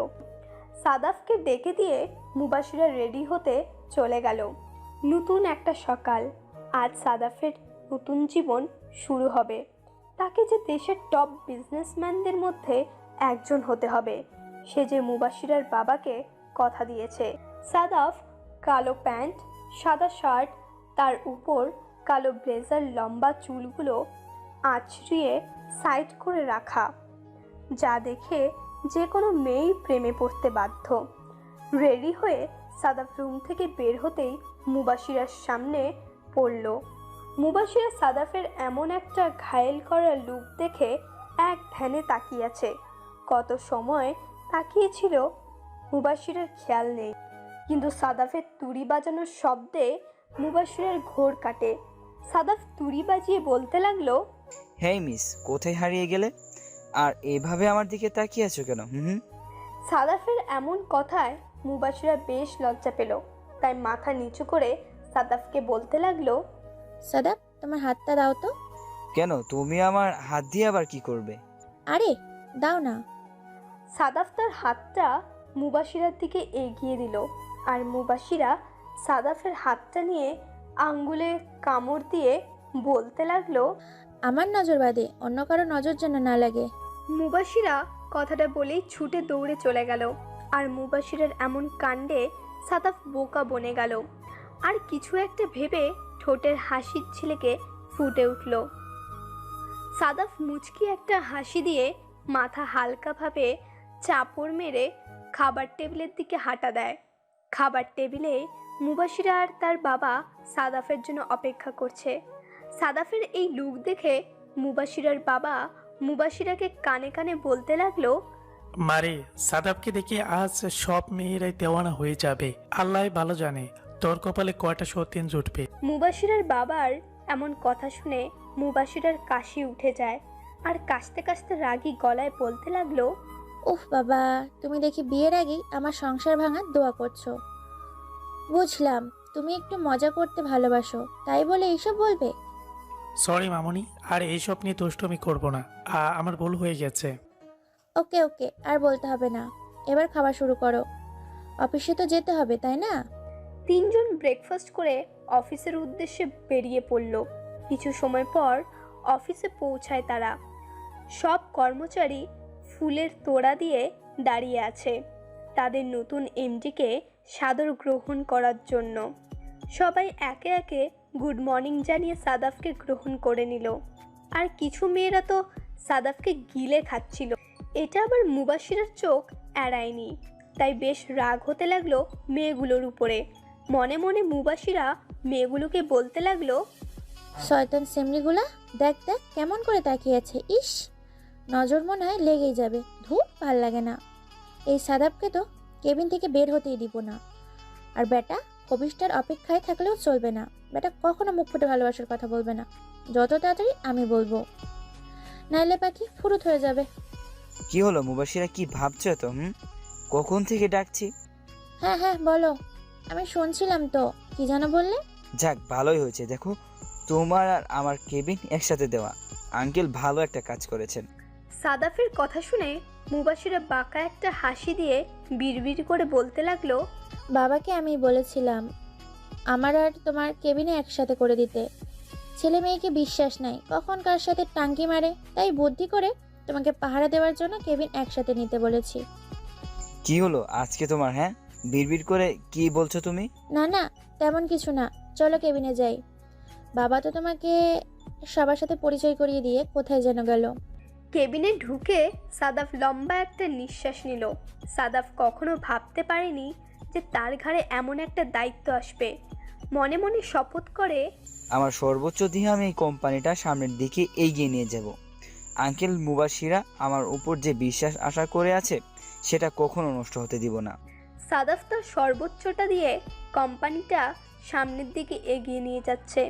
সাদাফকে ডেকে দিয়ে মুবাশিরা রেডি হতে চলে গেল। নতুন একটা সকাল, আজ সাদাফের নতুন জীবন শুরু হবে। তাকে যে দেশের টপ বিজনেসম্যানদের মধ্যে একজন হতে হবে, সে যে মুবাশিরার বাবাকে কথা দিয়েছে। সাদাফ কালো প্যান্ট, সাদা শার্ট, তার উপর কালো ব্লেজার, লম্বা চুলগুলো আঁচড়িয়ে সাইড করে রাখা, যা দেখে যে কোনো মেয়েই প্রেমে পড়তে বাধ্য। রেডি হয়ে সাদাফ রুম থেকে বের হতেই মুবাশিরার সামনে পড়ল। মুবাশিরা সাদাফের এমন একটা ঘায়েল করা লুক দেখে এক ধ্যানে তাকিয়ে আছে। কত সময় তাকিয়েছিল মুবাশিরার খেয়াল নেই, কিন্তু সাদাফের তুড়ি বাজানোর শব্দে মুবাশিরার ঘোর কাটে। সাদাফ তুড়ি বাজিয়ে বলতে লাগলো, হেই মিস, কোথায় হারিয়ে গেলে? আর এভাবে আমার দিকে তাকিয়ে আছো কেন? সাদাফের এমন কথায় মুবাশিরা বেশ লজ্জা পেল, তাই মাথা নিচু করে সাদাফকে বলতে লাগলো, সাদাব, তোমার হাতটা দাও তো। কেন, তুমি আমার হাত দিয়ে আবার কি করবে? আরে দাও না। সাদাফ তার হাতটা মুবাশিরার দিকে এগিয়ে দিল, আর মুবাশিরা সাদাফের হাতটা নিয়ে আঙ্গুলে কামড় দিয়ে বলতে লাগলো, আমার নজর বাদে অন্য কারো নজর যেন না লাগে। মুবাশিরা কথাটা বলেই ছুটে দৌড়ে চলে গেল। আর মুবাশিরের এমন কাণ্ডে সাদাফ বোকা বনে গেল, আর কিছু একটা ভেবে ঠোঁটের হাসির ছিলেকে ফুটে উঠল। সাদাফ মুচকি একটা হাসি দিয়ে মাথা হালকাভাবে চাপড় মেরে খাবার টেবিলের দিকে হাঁটা দেয়। খাবার টেবিলে মুবাশিরা আর তার বাবা সাদাফের জন্য অপেক্ষা করছে। সাদাফের এই লুক দেখে মুবাশিরার বাবা মুবাশিরাকে কানে কানে বলতে লাগলো, মারে, সাদাবকে দেখে আজ সব মেয়েরাই দেওয়ানা হয়ে যাবে। আল্লাহ ভালো জানে তোর কপালে কয়টা সতীন জুটবে। মুবাশিরার বাবার এমন কথা শুনে মুবাশিরার কাশি উঠে যায়, আর কাশতে কাশতে রাগী গলায় বলতে লাগলো, উফ বাবা, তুমি দেখি বিয়ের আগেই আমার সংসার ভাঙার দোয়া করছো। বুঝলাম, তুমি একটু মজা করতে ভালোবাসো, তাই বলে এইসব বলবে? সরি মামুনি, আর এইসব নিয়ে দুষ্টুমি করবো না। আমার ভুল হয়ে গেছে। ওকে ওকে, আর বলতে হবে না। এবার খাওয়া শুরু করো, অফিসে তো যেতে হবে তাই না? তিনজন ব্রেকফাস্ট করে অফিসের উদ্দেশ্যে বেরিয়ে পড়ল। কিছু সময় পর অফিসে পৌঁছায় তারা। সব কর্মচারী ফুলের তোড়া দিয়ে দাঁড়িয়ে আছে তাদের নতুন এমডিকে সাদর গ্রহণ করার জন্য। সবাই একে একে গুড মর্নিং জানিয়ে সাদাফকে গ্রহণ করে নিল। আর কিছু মেয়েরা তো সাদাফকে গিলে খাচ্ছিল। এটা আবার মুবাশিরের চোখ এড়ায়নি, তাই বেশ রাগ হতে লাগলো মেয়েগুলোর উপরে। মনে মনে মুবাশিরা মেয়েগুলোকে বলতে লাগলো, শয়তান সেমরিগুলা, দেখ দেখ কেমন করে তাকিয়ে আছে, ইস নজর মনে হয় লেগেই যাবে। ধুর, ভাল লাগে না। এই সাদাবকে তো কেবিন থেকে বের হতেই দিব না। আর বেটা কবিষ্টার অপেক্ষায় থাকলেও চলবে না। বেটা কখনো মুখ ফুটে ভালোবাসার কথা বলবে না, যত তাড়াতাড়ি আমি বলবো, নাইলে পাখি ফুরুত হয়ে যাবে। কি হলো মুবাশিরা, কি ভাবছো তো? কখন থেকে ডাকছি? হ্যাঁ হ্যাঁ বলো, আমি শুনছিলাম তো। কি যেন বললে? যাক, ভালোই হয়েছে। দেখো, তোমার আর আমার কেবিন একসাথে দেওয়া। আঙ্কেল ভালো একটা কাজ করেছেন। সাদাফের কথা শুনে মুবাশিরা বাঁকা একটা হাসি দিয়ে বিড়বিড় করে বলতে লাগলো, বাবাকে আমি বলেছিলাম আমার আর তোমার কেবিনে একসাথে করে দিতে। ছেলে মেয়েকে বিশ্বাস নাই, কখন কার সাথে টাঙ্কি মারে, তাই বুদ্ধি করে তোমাকে পাহারা দেওয়ার জন্য কেবিন একসাথে নিতে বলেছি। কি হলো আজকে তোমার? হ্যাঁ, বিড়বিড় করে কি বলছো তুমি? না না, তেমন কিছু না, চলো কেবিনে যাই। বাবা তো তোমাকে সবার সাথে পরিচয় করিয়ে দিয়ে কোথায় যেন গেল। কেবিনে ঢুকে সাদাফ লম্বা একটা নিঃশ্বাস নিল। সাদাফ কখনো ভাবতে পারেনি যে তার ঘাড়ে এমন একটা দায়িত্ব আসবে। মনে মনে শপথ করে, আমার সর্বোচ্চ দিয়ে আমি এই কোম্পানিটা সামনের দিকে এগিয়ে নিয়ে যাব। আঙ্কেল মুবাশিরা আমার উপর যে বিশ্বাস আশা করে আছে সেটা কখনো নষ্ট হতে দিব না। সাদাফ তার সর্বোচ্চটা দিয়ে কোম্পানিটা সামনের দিকে এগিয়ে নিয়ে যাচ্ছে।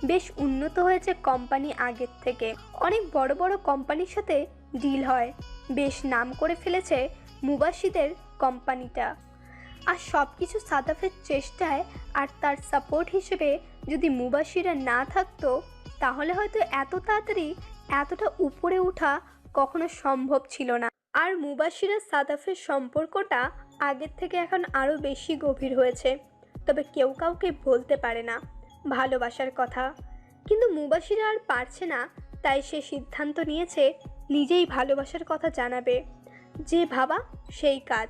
বেশ উন্নত হয়েছে কোম্পানি আগের থেকে। অনেক বড় বড় কোম্পানির সাথে ডিল হয়। বেশ নাম করে ফেলেছে মুবাশিদের কোম্পানিটা। আর সব কিছু সাদাফের চেষ্টায় আর তার সাপোর্ট হিসেবে যদি মুবাশিরা না থাকতো, তাহলে হয়তো এত তাড়াতাড়ি এতটা উপরে ওঠা কখনো সম্ভব ছিল না। আর মুবাশিরা সাদাফের সম্পর্কটা আগের থেকে এখন আরও বেশি গভীর হয়েছে। তবে কেউ কাউকে বলতে পারে না ভালোবাসার কথা। কিন্তু মুবাশিরা আর পারছে না, তাই সে সিদ্ধান্ত নিয়েছে নিজেই ভালোবাসার কথা জানাবে। যে ভাবা সেই কাজ।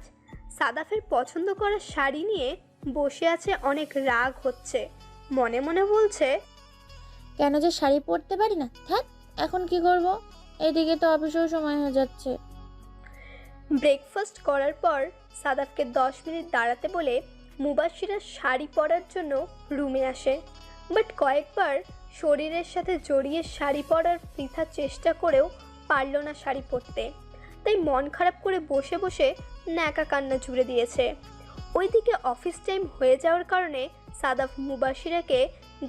সাদাফের পছন্দ করা শাড়ি নিয়ে বসে আছে, অনেক রাগ হচ্ছে। মনে মনে বলছে, কেন যে শাড়ি পরতে পারি না, থাক এখন কি করব, এদিকে তো অফিসেও সময় হয়ে যাচ্ছে। ব্রেকফাস্ট করার পর সাদাফকে 10 মিনিট দাঁড়াতে বলে মুবাশিরা শাড়ি পরার জন্য রুমে আসে। বাট কয়েকবার শরীরের সাথে জড়িয়ে শাড়ি পরার বৃথা চেষ্টা করেও পারল না শাড়ি পরতে। তাই মন খারাপ করে বসে বসে ন্যাকা কান্না জুড়ে দিয়েছে। ওইদিকে অফিস টাইম হয়ে যাওয়ার কারণে সাদাফ মুবাশিরাকে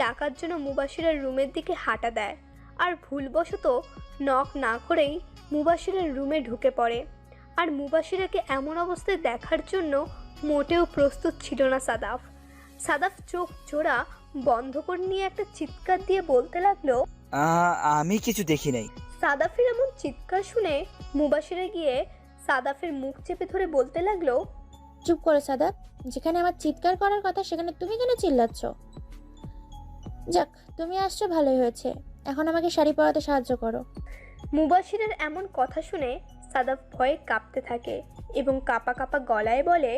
ডাকার জন্য মুবাশিরার রুমের দিকে হাঁটা দেয়। আর ভুলবশত নক না করেই মুবাশিরার রুমে ঢুকে পড়ে। আর মুবাশিরাকে এমন অবস্থায় দেখার জন্য মোটেও প্রস্তুত ছিল না সাদাফ। সাদাফ চোখ জোড়া বন্ধ করে নিয়ে একটা চিৎকার দিয়ে বলতে লাগলো, আমি কিছু দেখি নাই। সাদাফের এমন চিৎকার শুনে মুবাশিরা গিয়ে সাদাফের মুখ চেপে ধরে বলতে লাগলো, চুপ করো সাদাফ, যেখানে আমার চিৎকার করার কথা সেখানে তুমি কেন চিল্লাচ্ছ? যাক, তুমি আসছো ভালোই হয়েছে, এখন আমাকে শাড়ি পরাতে সাহায্য করো। মুবাশিরের এমন কথা শুনে সাদাফ ভয়ে কাঁপতে থাকে এবং কাঁপা কাঁপা গলায় বলে,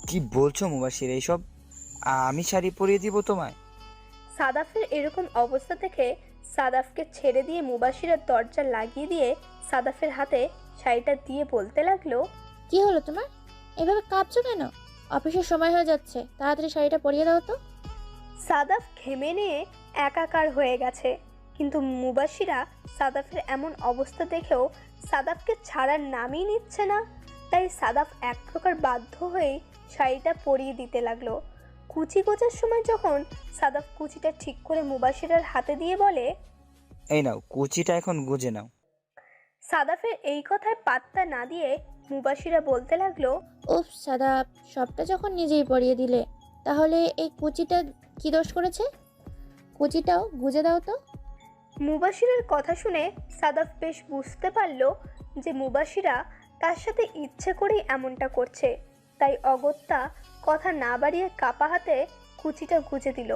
কি বলছো মুবাশির এইসব? আমি শাড়ি পরিয়ে দিব তোমায়? সাদাফের এরকম অবস্থা থেকে সাদাফকে ছেড়ে দিয়ে মুবাশিরার দরজা লাগিয়ে দিয়ে সাদাফের হাতে শাড়িটা দিয়ে বলতে লাগলো, কি হলো তোমার, এভাবে কাঁপছো কেন? অফিসের সময় হয়ে যাচ্ছে, তাড়াতাড়ি শাড়িটা পরিয়ে দাও তো। সাদাফ ঘেমে নিয়ে একাকার হয়ে গেছে। কিন্তু মুবাশিরা সাদাফের এমন অবস্থা দেখেও সাদাফকে ছাড়ার নামই নিচ্ছে না। তাই সাদাফ এক প্রকার বাধ্য হয়ে শাড়িটা পরিয়ে দিতে লাগলো। কুচি গোছার সময় যখন সাদাফ কুচিটা ঠিক করে মুবাশিরার হাতে দিয়ে বলে, এই নাও কুচিটা, এখন গুজে নাও। সাদাফের এই কথায় পাত্তা না দিয়ে মুবাশিরা বলতে লাগলো, উফ সাদাব, সবটা যখন নিজেই পরিয়ে দিলে, তাহলে এই কুচিটা কি দোষ করেছে? কুচিটাও গুজে দাও তো। মুবাশিরের কথা শুনে সাদাফ বেশ বুঝতে পারল যে মুবাশিরা তার সাথে ইচ্ছে করেই এমনটা করছে। তাই অগত্যা কথা না বাড়িয়ে কাপা হাতে কুচিটা গুজে দিল।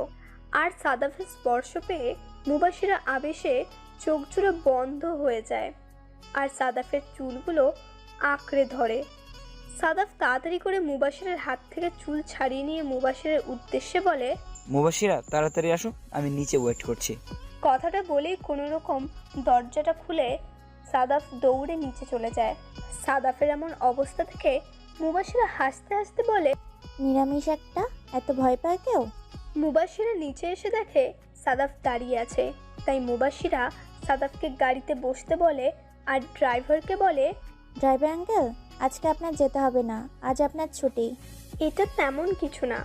আর সাদাফের স্পর্শ পেয়ে মুবাশিরা আবেশে চোখ জুড়ে বন্ধ হয়ে যায় আর সাদাফের চুলগুলো আঁকড়ে ধরে। সাদাফ তাড়াতাড়ি করে মুবাশিরের হাত থেকে চুল ছাড়িয়ে নিয়ে মুবাশিরের উদ্দেশ্যে বলে, মুবাশিরা তাড়াতাড়ি আসো, আমি নিচে ওয়েট করছি। কথাটা বলেই কোনো রকম দরজাটা খুলে সাদাফ দৌড়ে নিচে চলে যায়। সাদাফের এমন অবস্থা থেকে মুবাশিরা হাসতে হাসতে বলে, নিরামিষ একটা, এত ভয় পায় কেউ? মুবাশিরা নিচে এসে দেখে সাদাফ দাঁড়িয়ে আছে। তাই মুবাশিরা সাদাফকে গাড়িতে বসতে বলে আর ড্রাইভারকে বলে, ড্রাইভার আঙ্কেল, আজকে আপনার যেতে হবে না, আজ আপনার ছুটি। এটা তেমন কিছু না।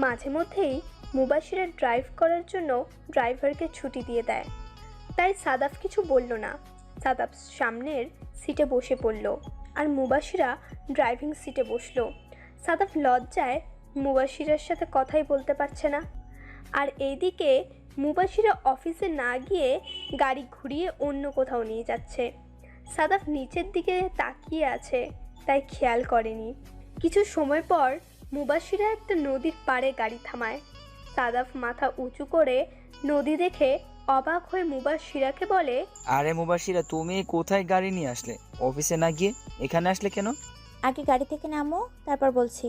মাঝে মধ্যেই মুবাশিরা ড্রাইভ করার জন্য ড্রাইভারকে ছুটি দিয়ে দেয়। তাই সাদাফ কিছু বলল না। সাদাফ সামনের সিটে বসে পড়ল আর মুবাশিরা ড্রাইভিং সিটে বসলো। সাদাফ লজ্জায় মুবাশিরার সাথে কথাই বলতে পারছে না। আর এইদিকে মুবাশিরা অফিসে না গিয়ে গাড়ি ঘুরিয়ে অন্য কোথাও নিয়ে যাচ্ছে। সাদাফ নিচের দিকে তাকিয়ে আছে, তাই খেয়াল করেনি। কিছু সময় পর মুবাশিরা একটা নদীর পাড়ে গাড়ি থামায়। সাদাফ মাথা উঁচু করে নদী দেখে অবাক হয়ে মুবাশিরাকে বলে, আরে মুবাশিরা, তুমি কোথায় গাড়ি নিয়ে আসলে? অফিসে না গিয়ে এখানে আসলে কেন? আগে গাড়ি থেকে নামো, তারপর বলছি।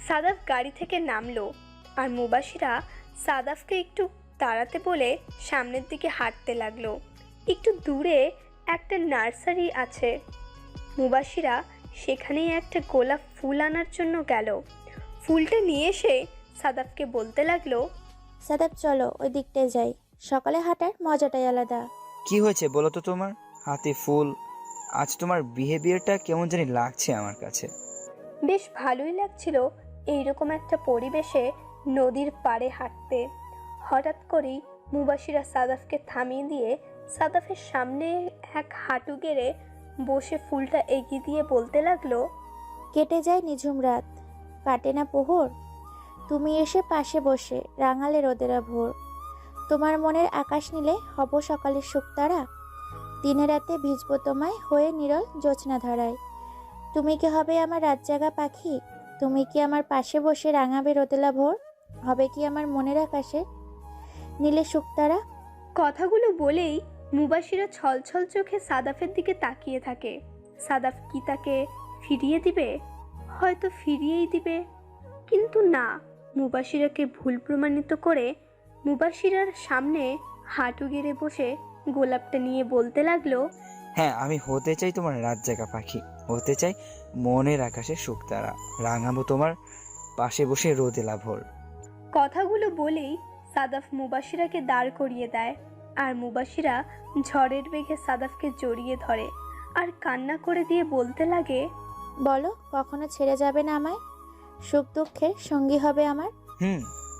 সাদাফ গাড়ি থেকে নামলো আর মুবাশিরা সাদাফকে একটু তাড়াতে বলে সামনের দিকে হাঁটতে লাগলো। একটু দূরে একটা নার্সারি আছে। মুবাশিরা সেখানেই একটা গোলাপ ফুল আনার জন্য গেল। ফুলটা নিয়ে এসে সাদাফকে বলতে লাগলো, সাদাব চলো ওই দিকটায় যাই, সকালে হাঁটার মজাটাই আলাদা। কি হয়েছে বলো তো তোমার? হাতে ফুল, আজ তোমার বিহেভিয়ারটা কেমন জানি লাগছে আমার কাছে। বেশ ভালোই লাগছিল এইরকম একটা পরিবেশে নদীর পাড়ে হাঁটতে। হঠাৎ করেই মুবাশিরা সাদাফকে থামিয়ে দিয়ে সাদাফের সামনে এক হাঁটু গেড়ে বসে ফুলটা এগিয়ে দিয়ে বলতে লাগলো, কেটে যায় নিঝুম রাত, কাটে না প্রহর, তুমি এসে পাশে বসে রাঙালে রোদেরা ভোর। তোমার মনের আকাশ নীলে হব সকালের শুকতারা, দিনে রাতে ভিজবো তোমায় হয়ে নিরল জোছনা ধারায়। তুমি কি হবে আমার রাত জাগা পাখি, তুমি কি আমার পাশে বসে রাঙাবে রোদেলা ভোর, হবে কি আমার মনের আকাশে নীলে শুকতারা। কথাগুলো বলেই মুবাশিরা ছলছল চোখে সাদাফের দিকে তাকিয়ে থাকে। সাদাফ কি তাকে ফিরিয়ে দিবে? হয়তো ফিরিয়েই দিবে, কিন্তু না। মুবাশিরাকে ভুল প্রমাণিত করে মুবাশিরার সামনে হাঁটু গেড়ে বসে গোলাপটা নিয়ে বলতে লাগলো, হ্যাঁ, আমি হতে চাই তোমার রাত জাগা পাখি, হতে চাই মনের আকাশে শুকতারা, রাঙাবো তোমার পাশে বসে রোদেলা ভোর। কথাগুলো বলেই সাদাফ মুবাশিরাকে দাঁড় করিয়ে দেয় আর মুবাশিরা ঝড়ের বেগে সাদাফকে জড়িয়ে ধরে আর কান্না করে দিয়ে বলতে লাগে, বলো কখনো ছেড়ে যাবে না আমায়, সুখ দুঃখের সঙ্গী হবে আমার।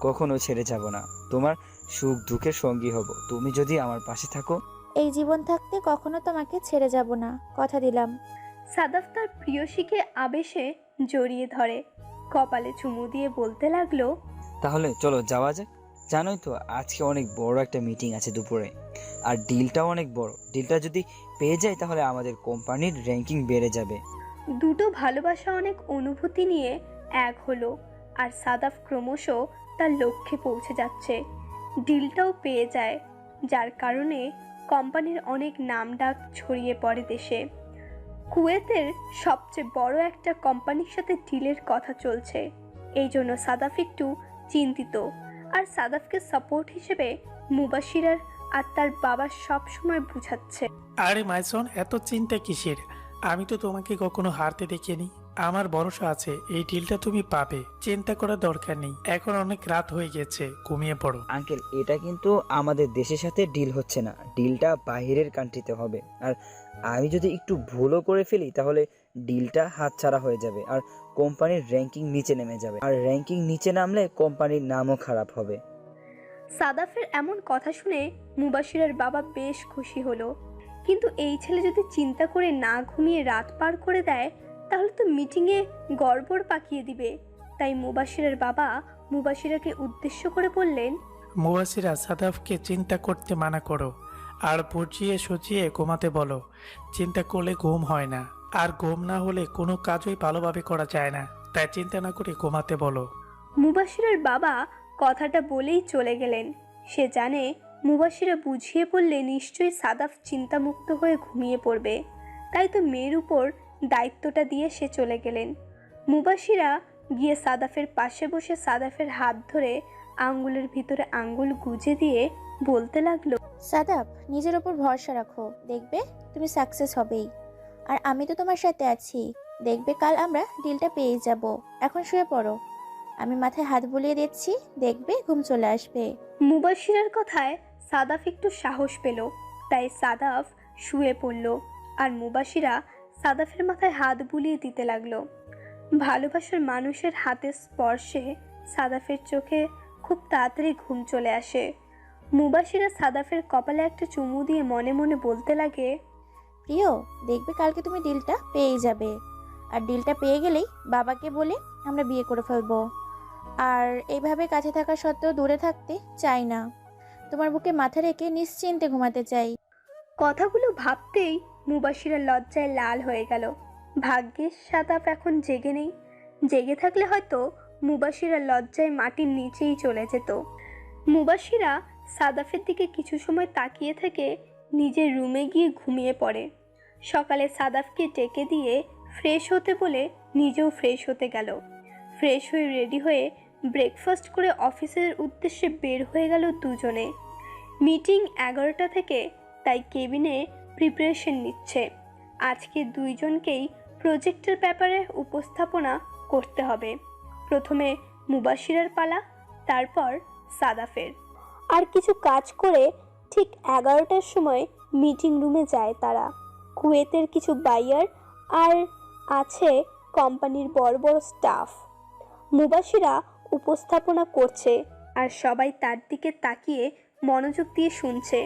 কখনো ছেড়ে যাব না, তোমার সুখ দুঃখের সঙ্গী হব, তুমি যদি আমার পাশে থাকো। এই জীবন থাকতে কখনো তোমাকে ছেড়ে যাব না, কথা দিলাম। সাদাফ তার প্রিয়সীকে আবেশে জড়িয়ে ধরে কপালে চুমু দিয়ে বলতে লাগলো, তাহলে চলো যাওয়া যাক। জানোই তো আজকে অনেক বড় একটা মিটিং আছে দুপুরে, আর ডিলটাও অনেক বড়। ডিলটা যদি পেয়ে যাই তাহলে আমাদের কোম্পানির র্যাঙ্কিং বেড়ে যাবে। দুটো ভালোবাসা অনেক অনুভূতি নিয়ে এক হলো আর সাদাফ ক্রমশ তার লক্ষ্যে পৌঁছে যাচ্ছে। ডিলটাও পেয়ে যায়, যার কারণে কোম্পানির অনেক নামডাক ছড়িয়ে পড়ে দেশে। কুয়েতের সবচেয়ে বড় একটা কোম্পানির সাথে ডিলের কথা চলছে। এই জন্য সাদাফ একটু চিন্তিত। আর সাদাফকে সাপোর্ট হিসেবে মুবাশিরার আর তার বাবা সব সময় বুঝাচ্ছে, আরে মাইসন, এত চিন্তা কিসের? আমি তো তোমাকে কখনো হারতে দেখিনি, আমার ভরসা আছে এই ডিলটা তুমি পাবে, চিন্তা করার দরকার নেই। এখন অনেক রাত হয়ে গেছে, ঘুমিয়ে পড়ো। আঙ্কেল, এটা কিন্তু আমাদের দেশের সাথে ডিল হচ্ছে না, ডিলটা বাইরের কান্ট্রিতে হবে। আর আমি যদি একটু ভুলও করে ফেলি তাহলে ডিলটা হাতছাড়া হয়ে যাবে আর কোম্পানির র্যাঙ্কিং নিচে নেমে যাবে, আর র্যাঙ্কিং নিচে নামলে কোম্পানির নামও খারাপ হবে। সাদাফের এমন কথা শুনে মুবাশিরের বাবা বেশ খুশি হলো। কিন্তু এই ছেলে যদি চিন্তা করে না ঘুমিয়ে রাত পার করে দেয় তাহলে তো মিটিংয়ে গড়বড় পাকিয়ে দিবে। তাই মুবাশিরের বাবা মুবাশিরাকে উদ্দেশ্য করে বললেন, মুবাসিরা সাদাফকে চিন্তা করতে মানা করো আর বুঝিয়ে সুঝিয়ে ঘুমাতে বলো। চিন্তা করলে ঘুম হয় না, আর ঘুম না হলে কোনো কাজই ভালোভাবে করা যায় না। তাই চিন্তা না করে ঘুমাতে বলো। মুবাশিরের বাবা কথাটা বলেই চলে গেলেন। সে জানে মুবাশিরা বুঝিয়ে বললে নিশ্চয়ই সাদাফ চিন্তামুক্ত হয়ে ঘুমিয়ে পড়বে। তাই তো মেয়ের উপর দায়িত্বটা দিয়ে সে চলে গেলেন। মুবাশিরা গিয়ে সাদাফের পাশে বসে সাদাফের হাত ধরে আঙ্গুলের ভিতরে আঙ্গুল গুজে দিয়ে বলতে লাগলো, সাদাব, নিজের ওপর ভরসা রাখো, দেখবে তুমি সাকসেস হবেই। আর আমি তো তোমার সাথে আছি, দেখবে কাল আমরা ডিলটা পেয়ে যাব। এখন শুয়ে পড়ো, আমি মাথায় হাত বুলিয়ে দিচ্ছি, দেখবে ঘুম চলে আসবে। মুবাশিরার কথায় সাদাফ একটু সাহস পেল, তাই সাদাফ শুয়ে পড়ল। আর মুবাশিরা সাদাফের মাথায় হাত বুলিয়ে দিতে লাগলো। ভালোবাসার মানুষের হাতের স্পর্শে সাদাফের চোখে খুব তাড়াতাড়ি ঘুম চলে আসে। মুবাশিরা সাদাফের কপালে একটা চুমু দিয়ে মনে মনে বলতে লাগে, প্রিয়, দেখবে কালকে তুমি ডিলটা পেয়ে যাবে। আর ডিলটা পেয়ে গেলেই বাবাকে বলে আমরা বিয়ে করে ফেলবো। আর এইভাবে কাছে থাকা সত্ত্বেও দূরে থাকতে চাই না। তোমার বুকে মাথা রেখে নিশ্চিন্তে ঘুমাতে চাই। কথাগুলো ভাবতেই মুবাশিরা লজ্জায় লাল হয়ে গেল। ভাগ্যিস সাদাফ এখন জেগে নেই, জেগে থাকলে হয়তো মুবাশিরা লজ্জায় মাটির নিচেই চলে যেত। মুবাশিরা সাদাফের দিকে কিছু সময় তাকিয়ে থেকে নিজের রুমে গিয়ে ঘুমিয়ে পড়ে। সকালে সাদাফকে ডেকে দিয়ে ফ্রেশ হতে বলে নিজেও ফ্রেশ হতে গেল। ফ্রেশ হয়ে রেডি হয়ে ব্রেকফাস্ট করে অফিসের উদ্দেশ্যে বের হয়ে গেল দুজনে। মিটিং 11টা থেকে, তাই কেবিনে প্রিপারেশন নিচ্ছে। আজকে দুইজনকেই প্রজেক্টের ব্যাপারে উপস্থাপনা করতে হবে। প্রথমে মুবাশিরার পালা, তারপর সাদাফের। আর কিছু কাজ করে ঠিক 11টার সময় মিটিং রুমে যায় তারা। কুয়েতের কিছু বায়ার আর আছে কোম্পানির বড় বড় স্টাফ। মুবাশিরা উপস্থাপনা করছে আর সবাই তার দিকে তাকিয়ে মনোযোগ দিয়ে শুনছে।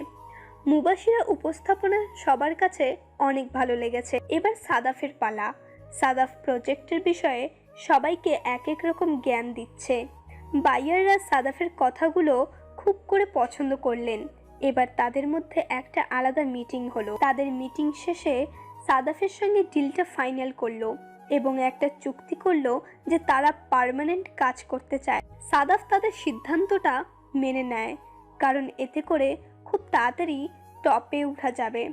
মুবাশিরা উপস্থাপনা সবার কাছে অনেক ভালো লেগেছে। এবার সাদাফের পালা। সাদাফ প্রজেক্টের বিষয়ে সবাইকে এক এক রকম জ্ঞান দিচ্ছে। বায়াররা সাদাফের কথাগুলো খুব করে পছন্দ করলেন। এবার তাদের মধ্যে একটা আলাদা মিটিং হলো। তাদের মিটিং শেষে সাদাফের সঙ্গে ডিলটা ফাইনাল করলো এবং একটা চুক্তি করলো যে তারা পার্মানেন্ট কাজ করতে চায়। সাদাফ তাদের সিদ্ধান্তটা মেনে নেয়, কারণ এতে করে খুব তাড়াতাড়ি টপে ওঠা যাবে।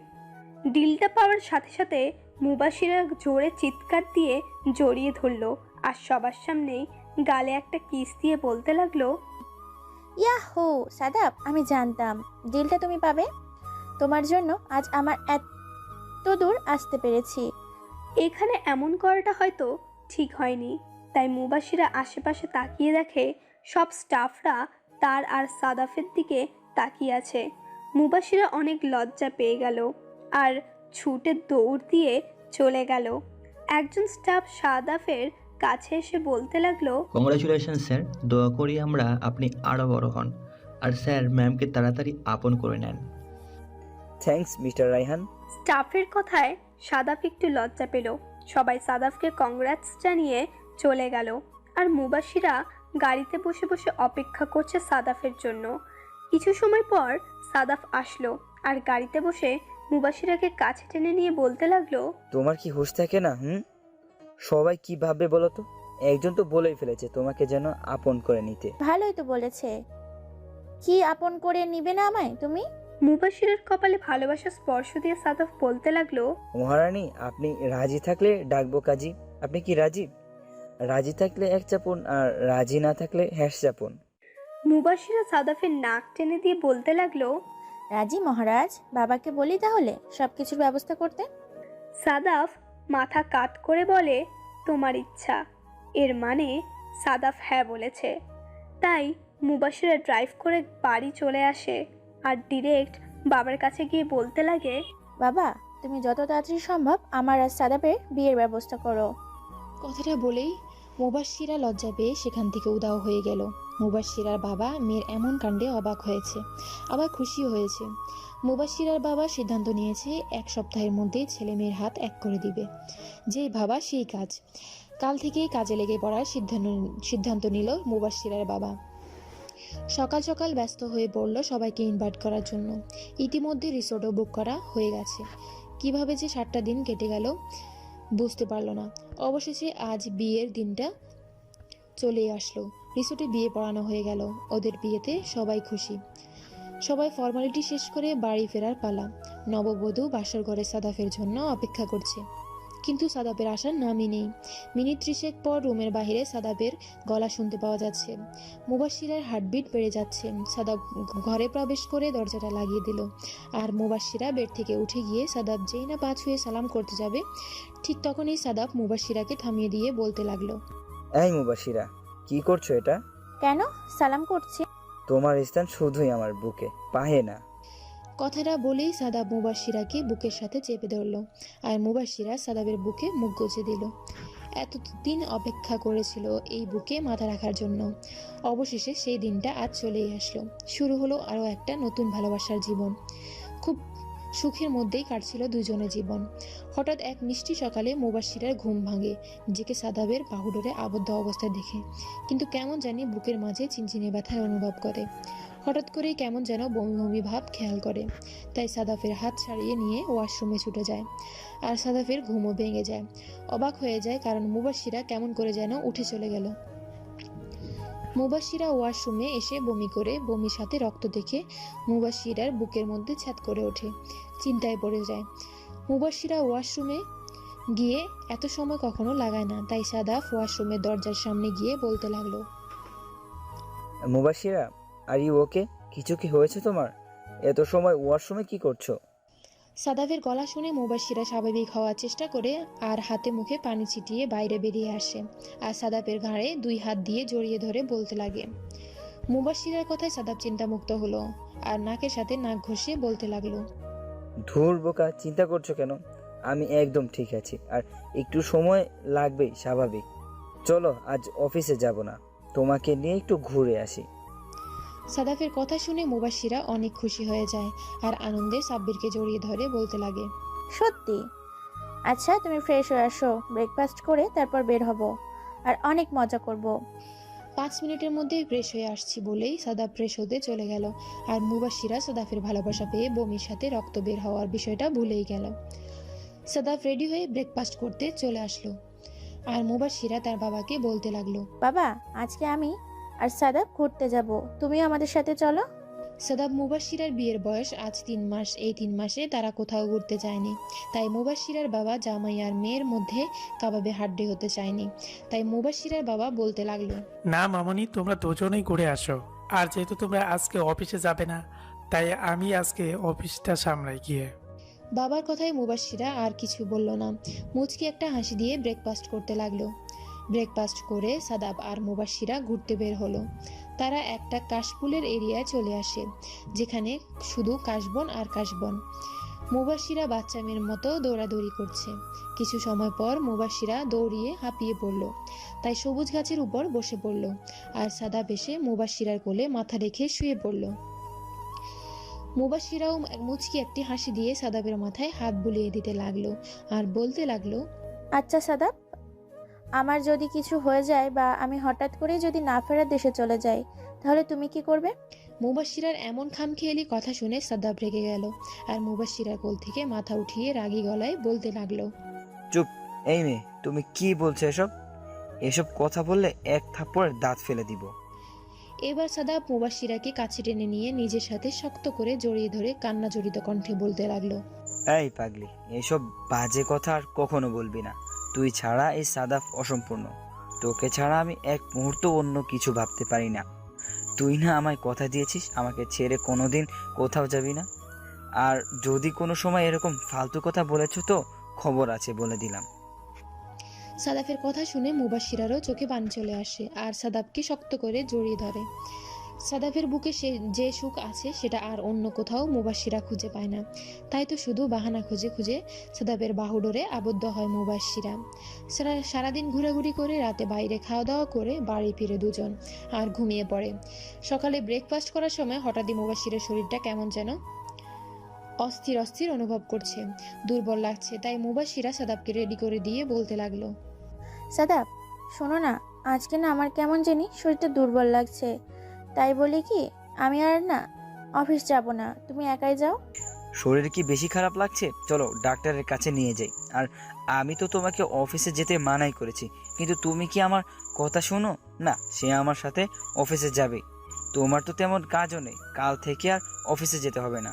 ডিলটা পাওয়ার সাথে সাথে মুবাশিরা জোরে চিৎকার দিয়ে জড়িয়ে ধরলো আর সবার সামনেই গালে একটা কিস দিয়ে বলতে লাগলো, ইয়াহু সাদাব, আমি জানতাম ডিলটা তুমি পাবে। তোমার জন্য আজ আমার এত দূর আসতে পেরেছি। এখানে এমন করাটা হয়তো ঠিক হয়নি, তাই মুবাশিরা আশেপাশে তাকিয়ে দেখে সব স্টাফরা তার আর সাদাফের দিকে তাকিয়ে আছে। মুবাশিরা অনেক লজ্জা পেয়ে গেল আর ছুটে দৌড় দিয়ে চলে গেল। একজন স্টাফ সাদাফের কাছে এসে বলতে লাগলো, কংগ্রাচুলেশন স্যার, দোয়া করি আমরা আপনি আরও বড় হন আর স্যার ম্যামকে তাড়াতাড়ি আপন করে নেন। Thanks mister Raihan. স্টাফের কথায় সাদাফ একটু লজ্জা পেল। সবাই সাদাফকে কংগ্রাটস জানিয়ে চলে গেল আর মুবাশিরা গাড়িতে বসে বসে অপেক্ষা করছে সাদাফের জন্য। কিছু সময় পর সাদাফ আসলো আর গাড়িতে বসে মুবাশিরাকে কাছে টেনে নিয়ে বলতে লাগলো, তোমার কি হুঁশ থাকে না? সবাই কি ভাববে বলো তো? একজন তো বলেই ফেলেছে তোমাকে যেন আপন করে নিতে। ভালোই তো বলেছে, কি আপন করে নিবে না আমায় তুমি? মুবাশিরের কপালে ভালোবাসা স্পর্শ দিয়ে সাদাফ বলতে লাগলো, মহারানী, আপনি রাজি থাকলে ডাকবো কাজী। আপনি কি রাজি? রাজি থাকলে এক চাপুন, আর রাজি না থাকলে হ্যাশ চাপুন। মুবাশিরা সাদাফের নাক টেনে দিয়ে বলতে লাগলো, রাজি মহারাজ। বাবাকে বলি তাহলে সবকিছুর ব্যবস্থা করতে। সাদাফ মাথা কাত করে বলে, তোমার ইচ্ছা। এর মানে সাদাফ হ্যাঁ বলেছে। তাই মুবাশিরা ড্রাইভ করে বাড়ি চলে আসে আর ডিরেক্ট বাবার কাছে গিয়ে বলতে লাগে, বাবা, তুমি যত তাড়াতাড়ি সম্ভব আমার আর সাদাফের বিয়ের ব্যবস্থা করো। কথাটা বলেই মুবাশিরা লজ্জা পেয়ে সেখান থেকে উধাও হয়ে গেল। মুবাশশিরার বাবা মেয়ের এমন কাণ্ডে অবাক হয়েছে, আবার খুশিও হয়েছে। মুবাশশিরার বাবা সিদ্ধান্ত নিয়েছে 1 সপ্তাহের মধ্যেই ছেলে মেয়ের হাত এক করে দিবে। যেই ভাবা সেই কাজ। কাল থেকেই কাজে লেগে পড়ার সিদ্ধান্ত নিল মুবাশশিরার বাবা। সকাল সকাল ব্যস্ত হয়ে পড়ল সবাইকে ইনভাইট করার জন্য। ইতিমধ্যে রিসোর্টও বুক করা হয়ে গেছে। কিভাবে যে 7টা দিন কেটে গেল বুঝতে পারলো না। অবশেষে আজ বিয়ের দিনটা চলেই আসলো। রিসোর্টে বিয়ে পড়ানো হয়ে গেল। ওদের বিয়েতে সবাই খুশি। সবাই ফর্মালিটি শেষ করে বাড়ি ফেরার পালা। নববধূ বাসর ঘরে সাদাফের জন্য অপেক্ষা করছে, কিন্তু সাদাপের আসার নামই নেই। মিনিট 30 পর রুমের বাইরে সাদাপের গলা শুনতে পাওয়া যাচ্ছে। মুবাশশিরার হার্টবিট বেড়ে যাচ্ছে। সাদাপ ঘরে প্রবেশ করে দরজাটা লাগিয়ে দিল। আর মুবাশশিরা বেড থেকে উঠে গিয়ে সাদাপ যেই না পা ছুঁয়ে সালাম করতে যাবে, ঠিক তখনই সাদাপ মুবাশশিরাকে থামিয়ে দিয়ে বলতে লাগলো, এই মুবাশিরা, কি করছো এটা? কেন সালাম করছি? তোমার স্থান শুধুই আমার বুকে, পায়ে না। কথাটা বলেই সাদাব মুবাশশিরাকে বুকের সাথে চেপে ধরল, আর মুবাশশিরা সাদাবের বুকে মুখ গুজে দিল। এতদিন অপেক্ষা করেছিল এই বুকে মাথা রাখার জন্য। অবশেষে সেই দিনটা আজ চলেই আসলো। শুরু হলো আরও একটা নতুন ভালোবাসার জীবন। খুব সুখের মধ্যেই কাটছিল দুজনের জীবন। হঠাৎ এক মিষ্টি সকালে মুবাশশিরার ঘুম ভাঙে নিজেকে সাদাবের বাহুডোরে আবদ্ধ অবস্থায় দেখে। কিন্তু কেমন জানি বুকের মাঝে চিনচিনে ব্যথার অনুভব করে। হঠাৎ করেই কেমন যেন বমি বমি ভাব খেয়াল করে। তাই সাদাফের হাত ছাড়িয়ে নিয়ে ওয়াশরুমে ছুটে যায়। আর সাদাফের ঘুমও ভেঙে যায়। অবাক হয়ে যায়, কারণ মুবাশশিরা কেমন করে যেন উঠে চলে গেল। মুবাশশিরা ওয়াশরুমে এসে বমি করে, বমির সাথে রক্ত দেখে মুবাশশিরার বুকের মধ্যে ছ্যাদ করে ওঠে। চিন্তায় পড়ে যায়। মুবাশশিরা ওয়াশরুমে গিয়ে এত সময় কখনো লাগায় না। তাই সাদাফ ওয়াশরুমের দরজার সামনে গিয়ে বলতে লাগলো, মুবাশিরা, আর ইউ ওকে? কিছু কি হয়েছে তোমার? এত সময় ওয়াশরুমে কি করছো? সাদাফের গলা শুনে মুবাশশিরা স্বাভাবিক হওয়ার চেষ্টা করে আর হাতে মুখে পানি ছিটিয়ে বাইরে বেরিয়ে আসে। আর সাদাফের ঘাড়ে 2 হাত দিয়ে জড়িয়ে ধরে বলতে লাগে। মুবাশশিরার কথায় সাদাফ চিন্তামুক্ত হলো আর নাকের সাথে নাক ঘষে বলতে লাগলো, ধুর বোকা, চিন্তা করছো কেন? আমি একদম ঠিক আছি, আর একটু সময় লাগবেই, স্বাভাবিক। চলো, আজ অফিসে যাব না, তোমাকে নিয়ে একটু ঘুরে আসি। সাদাফের কথা শুনে মুবাশশিরা অনেক খুশি হয়ে যায় আর আনন্দে সাব্বিরকে জড়িয়ে ধরে বলতে লাগে, সত্যি? আচ্ছা, তুমি ফ্রেশ হয়ে আসো, ব্রেকফাস্ট করে তারপর বের হব, আর অনেক মজা করব। 5 মিনিটের মধ্যেই ফ্রেশ হয়ে আসছি বলেই সাদাফ ফ্রেশ হতে চলে গেল। আর মুবাশশিরা সাদাফের ভালোবাসা পেয়ে বমির সাথে রক্ত বের হওয়ার বিষয়টা ভুলেই গেল। সাদাফ রেডি হয়ে ব্রেকফাস্ট করতে চলে আসলো। আর মুবাশশিরা তার বাবাকে বলতে লাগলো, বাবা, আজকে আমি আর সাদাব ঘুরতে যাব, তুমিও আমাদের সাথে চলো। সাদাব মুবাশশিরার বিয়ের বয়স আজ 3 মাস। এই 3 মাসে তারা কোথাও ঘুরতে যায়নি। তাই মুবাশশিরার বাবা জামাই আর মেয়ের মধ্যে কাবাবে হাড্ডি হতে চায়নি। তাই মুবাশশিরার বাবা বলতে লাগলো, না মামনি, তোমরা দুজনেই ঘুরে আসো। আর যেহেতু তোমরা আজকে অফিসে যাবে না, তাই আমি আজকে অফিসটা সামলাই গিয়ে। বাবার কথায় মুবাশশিরা আর কিছু বলল না। মুচকি একটা হাসি দিয়ে ব্রেকফাস্ট করতে লাগলো। ব্রেকফাস্ট করে সাদাব আর মুবাশশিরা ঘুরতে বের হলো। তারা একটা কাশফুলের এরিয়ায় চলে আসে, যেখানে শুধু কাশবন আর কাশবন। মুবাশশিরা বাচ্চা মেয়ের মতো দৌড়াদৌড়ি করছে। কিছু সময় পর মুবাশশিরা দৌড়িয়ে হাঁপিয়ে পড়ল, তাই সবুজ গাছের উপর বসে পড়ল। আর সাদাব এসে মুবাশশিরার কোলে মাথা রেখে শুয়ে পড়ল। মুবাশশিরাও মুচকি একটি হাসি দিয়ে সাদাবের মাথায় হাত বুলিয়ে দিতে লাগলো আর বলতে লাগলো, আচ্ছা সাদাব, আমার যদি কিছু হয়ে যায় বা আমি হঠাৎ করে যদি না ফেরার দেশে চলে যাই, তাহলে তুমি কি করবে? মুবাশশিরার এমন খামখেয়ালি কথা শুনে সাদাব রেগে গেল আর মুবাশশিরার কোল থেকে মাথা উঠিয়ে রাগী গলায় বলতে লাগলো, চুপ! এই মেয়ে, তুমি কি বলছো এসব? এসব কথা বললে এক থাপ্পড়ে দাঁত ফেলে দিব। এবার সাদাব মুবাশশিরাকে কাছে টেনে নিয়ে নিজের সাথে শক্ত করে জড়িয়ে ধরে কান্না জড়িত কণ্ঠে বলতে লাগলো, এই পাগলি, এসব বাজে কথা আর কখনো বলবি না। তুই ছাড়া এই সাদাফ অসম্পূর্ণ। তোকে ছাড়া আমি এক মুহূর্ত অন্য কিছু ভাবতে পারি না। তুই না আমায় কথা দিয়েছিস আমাকে ছেড়ে কোনোদিন কোথাও যাবি না। আর যদি কোনো সময় এরকম ফালতু কথা বলেছ তো খবর আছে, বলে দিলাম। সাদাফের কথা শুনে মুবাশশিরারও চোখে পানি চলে আসে আর সাদাবকে শক্ত করে জড়িয়ে ধরে। সাদাফের বুকে সে যে সুখ আছে সেটা আর অন্য কোথাও মুবাশিরা খুঁজে পায় না। তাই তো শুধু বাহানা খুঁজে খুঁজে সাদাফের বাহুডোরে আবদ্ধ হয় মুবাশিরা। সারাদিন ঘোরাঘুরি করে রাতে বাইরে খাওয়া দাওয়া করে বাড়ি ফিরে দুজন আর ঘুমিয়ে পড়ে। সকালে ব্রেকফাস্ট করার সময় হঠাৎই মুবাশিরের শরীরটা কেমন যেন অস্থির অস্থির অনুভব করছে, দুর্বল লাগছে। তাই মুবাশিরা সাদাবকে রেডি করে দিয়ে বলতে লাগলো, সাদাব শোনো না, আজকে না আমার কেমন জানি শরীরটা দুর্বল লাগছে, তাই বলি কি আমি আর না অফিস যাব না, তুমি একাই যাও। শরীর কি বেশি খারাপ লাগছে? চলো ডাক্তারের কাছে নিয়ে যাই। আর আমি তো তোমাকে অফিসে যেতে মানাই করেছি, কিন্তু তুমি কি আমার কথা শোনো না? সে আমার সাথে অফিসে যাবে। তোমার তো তেমন কাজও নেই, কাল থেকে আর অফিসে যেতে হবে না।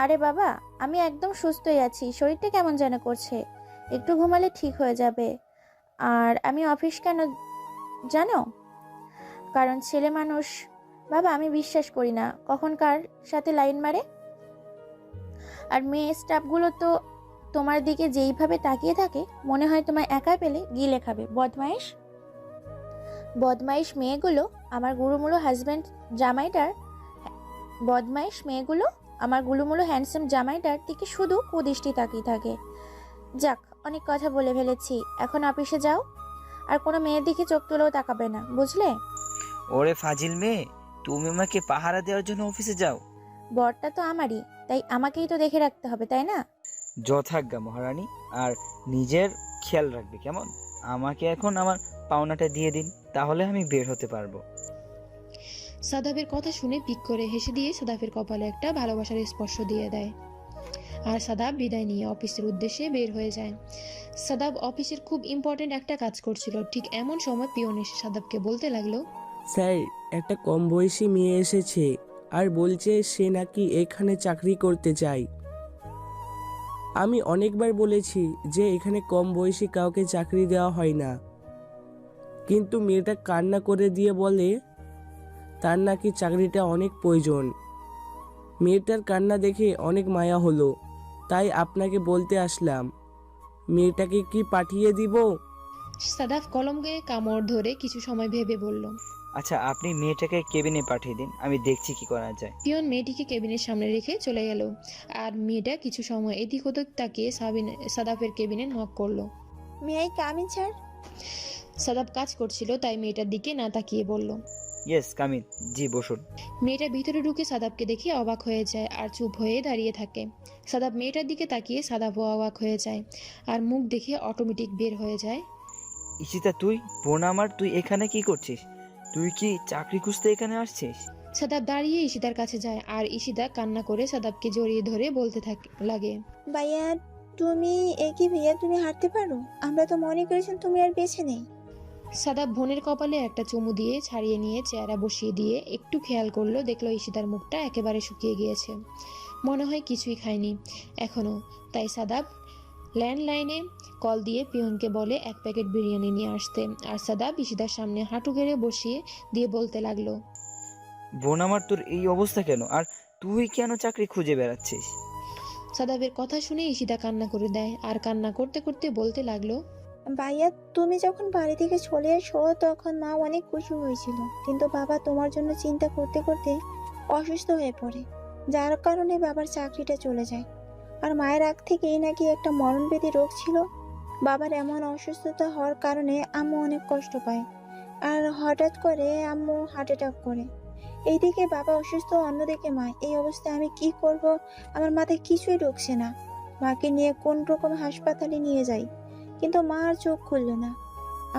আরে বাবা, আমি একদম সুস্থই আছি, শরীরটা কেমন যেন করছে, একটু ঘুমালে ঠিক হয়ে যাবে। আর আমি অফিস কেন জানো? কারণ ছেলে মানুষ বাবা, আমি বিশ্বাস করি না কখন কার সাথে লাইন মারে। আর মেয়ে স্টাফগুলো তো তোমার দিকে যেইভাবে তাকিয়ে থাকে মনে হয় তোমায় একা পেলে গিলে খাবে। বদমাইশ বদমাইশ মেয়েগুলো আমার গুরুমুলো হাজব্যান্ড জামাইটার বদমাইশ মেয়েগুলো আমার গুলুমুলো হ্যান্ডসাম জামাইটার দিকে শুধু কুদৃষ্টি তাকিয়ে থাকে। যাক, অনেক কথা বলে ফেলেছি, এখন অফিসে যাও, আর কোনো মেয়ের দিকে চোখ তুলেও তাকাবে না, বুঝলে? ওরে ফাজিল মেয়ে, তুমি আমাকে পাহারা দেওয়ার জন্য অফিসে যাও? বরটা তো আমারই, তাই আমাকেই তো দেখে রাখতে হবে, তাই না? যথাজ্ঞা মহারানী, আর নিজের খেয়াল রাখবে কেমন? আমাকে এখন আমার পাওনাটা দিয়ে দিন, তাহলে আমি বের হতে পারবো। সাদাফের কথা শুনে পিক করে হেসে দিয়ে সাদাফের কপালে একটা ভালোবাসার স্পর্শ দিয়ে দেয়। আর সাদাব বিদায় নিয়ে অফিসের উদ্দেশ্যে বের হয়ে যায়। সাদাব অফিসের খুব ইম্পর্টেন্ট একটা কাজ করছিল। ঠিক এমন সময় পিয়ন এসে সাদাবকে বলতে লাগলো, স্যার, একটা কম বয়সী মেয়ে এসেছে আর বলছে সে নাকি এখানে চাকরি করতে চায়। আমি অনেকবার বলেছি যে এখানে কম বয়সী কাউকে চাকরি দেওয়া হয় না, কিন্তু মেয়েটা কান্না করে দিয়ে বলে তার নাকি চাকরিটা অনেক প্রয়োজন। মেয়েটার কান্না দেখে অনেক মায়া হলো, তাই আপনাকে বলতে আসলাম। মেয়েটাকে কি পাঠিয়ে দিব? সাদাফ কলমকে কামড় ধরে কিছু সময় ভেবে বলল, আচ্ছা, আপনি মেয়েটাকে কেবিনে পাঠিয়ে দিন, আমি দেখছি কি করা যায়। পিয়ন মেয়েটিকে কেবিনের সামনে রেখে চলে গেল। আর মেয়েটা কিছু সময় এদিক ওদিক তাকিয়ে সাদাফের কেবিনে নক করলো। May I come in sir? Sadaf কাজ করছিল, তাই মেয়েটার দিকে না তাকিয়ে বলল, ইয়েস, কামিন। জি, বসুন। মেয়েটা ভিতরে ঢুকে সাদাবকে দেখে অবাক হয়ে যায় আর চুপ হয়ে দাঁড়িয়ে থাকে। সাদাব মেয়েটার দিকে তাকিয়ে সাদাবও অবাক হয়ে যায় আর মুখ দেখে অটোমেটিক বের হয়ে যায়, ইশিতা, তুই? বোন আমার, তুই এখানে কি করছিস? তুই কি চাকরি খুঁজতে এখানে আসছিস? সাদাব দাঁড়িয়ে ঈশিতার কাছে যায় আর ঈশিতা কান্না করে সাদাবকে জড়িয়ে ধরে বলতে লাগে, ভাইয়া তুমি একই ভাইয়া, তুমি হাঁটতে পারো? আমরা তো মনে করেছেন তুমি আর বেঁচে নেই। সাদাব বোনের কপালে একটা চুমু দিয়ে ছাড়িয়ে নিয়ে চেহারা বসিয়ে দিয়ে একটু খেয়াল করলো, দেখলো ঈশিতার মুখটা একেবারে শুকিয়ে গিয়েছে, মনে হয় কিছুই খায়নি এখনো। তাই সাদাব ল্যান্ডলাইনে কল দিয়ে পিয়নকে বলে এক প্যাকেট বিরিয়ানি নিয়ে আসতে। আর সাদাব ঈশিতার সামনে হাঁটু গেড়ে বসিয়ে দিয়ে বলতে লাগলো, বোন আমার, তোর এই অবস্থা কেন? আর তুই কেন চাকরি খুঁজে বেড়াচ্ছিস? সাদাবের কথা শুনে ঈশিতা কান্না করে দেয় আর কান্না করতে করতে বলতে লাগলো, ভাইয়া তুমি যখন বাড়ি থেকে চলে এসো তখন মা অনেক খুশি হয়েছিল, কিন্তু বাবা তোমার জন্য চিন্তা করতে করতে অসুস্থ হয়ে পড়ে, যার কারণে বাবার চাকরিটা চলে যায়। আর মায়ের আগ থেকেই নাকি একটা মরণব্যাধি রোগ ছিল। বাবার এমন অসুস্থতা হওয়ার কারণে আম্মু অনেক কষ্ট পায়, আর হঠাৎ করে আম্মু হার্ট অ্যাটাক করে। এইদিকে বাবা অসুস্থ, অন্যদিকে মা। এই অবস্থায় আমি কি করব আমার মাথায় কিছুই ঢুকছে না। মাকে নিয়ে কোন রকম হাসপাতালে নিয়ে যাই, কিন্তু মা আর চোখ খুলল না।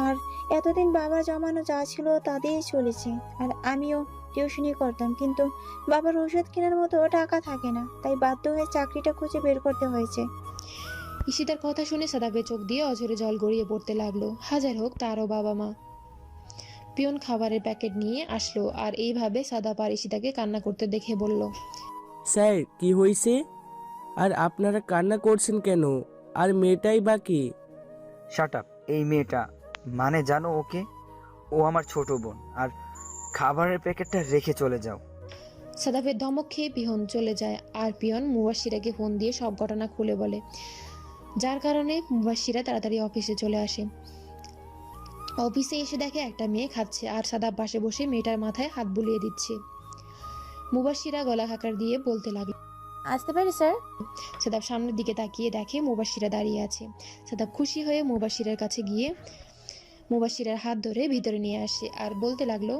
আর এতদিন বাবার জমানো যা ছিল তা দিয়েই চলেছে। আর আমিও টিউশনি করতাম, কিন্তু বাবার ওষুধ কেনার মতো টাকা থাকে না, তাই বাধ্য হয়ে চাকরিটা খুঁজে বের করতে হয়েছে। ঈশিতার কথা শুনে সাদাবের চোখ দিয়ে অঝরে জল গড়িয়ে পড়তে লাগলো। হাজার হোক তারও বাবা মা। পিয়ন খাবারের প্যাকেট নিয়ে আসলো আর এইভাবে সাদাব আর ঈশিতাকে কান্না করতে দেখে বলল, স্যার, কি হয়েছে? আর আপনারা কান্না করছেন কেন? আর মেয়েটাই বা কি? Shut up. এই মেয়েটা মানে জানো ওকে? ও আমার ছোট বোন। আর খাবারের প্যাকেটটা রেখে চলে যাও। সাদাবের ধমক খেয়ে পিয়ন চলে যায় আর পিয়ন মুবাশিরাকে ফোন দিয়ে সব ঘটনা খুলে বলে, যার কারণে মুবাশিরা তাড়াতাড়ি অফিসে চলে আসে। অফিসে এসে দেখে একটা মেয়ে খাচ্ছে আর সাদাব পাশে বসে মেয়েটার মাথায় হাত বুলিয়ে দিচ্ছে। মুবাশিরা গলা খাকার দিয়ে বলতে লাগলো, আসতে পারি স্যার? সাদাব সামনের দিকে তাকিয়ে দেখে মুবাশিরা দাঁড়িয়ে আছে। সাদাব খুশি হয়ে মুবাশিরার কাছে গিয়ে মুবাশিরার হাত ধরে ভিতরে নিয়ে আসে আর বলতে লাগলো,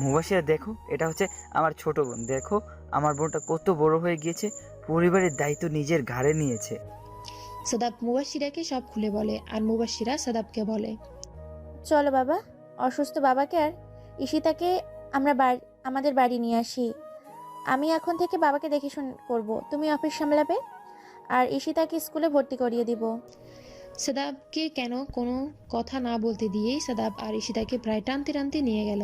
মুবাশিরা দেখো, এটা হচ্ছে আমার ছোট বোন। দেখো আমার বোনটা কত বড় হয়ে গিয়েছে, পরিবারের দায়িত্ব নিজের ঘাড়ে নিয়েছে। সাদাব মুবাশিরাকে সব খুলে বলে আর মুবাশিরা সাদাবকে বলে, চলো বাবা, অসুস্থ বাবাকে আর ঈশিতাকে আমরা আমাদের বাড়ি নিয়ে আসি। আমি এখন থেকে বাবাকে দেখে করবো, তুমি অফিস সামলাবে আর ঈশিতাকে স্কুলে ভর্তি করিয়ে দিব। সাদাবকে কেন কোনো কথা না বলতে দিয়েই সাদাব আর ঈশিতাকে প্রায় টানতে টানতে নিয়ে গেল।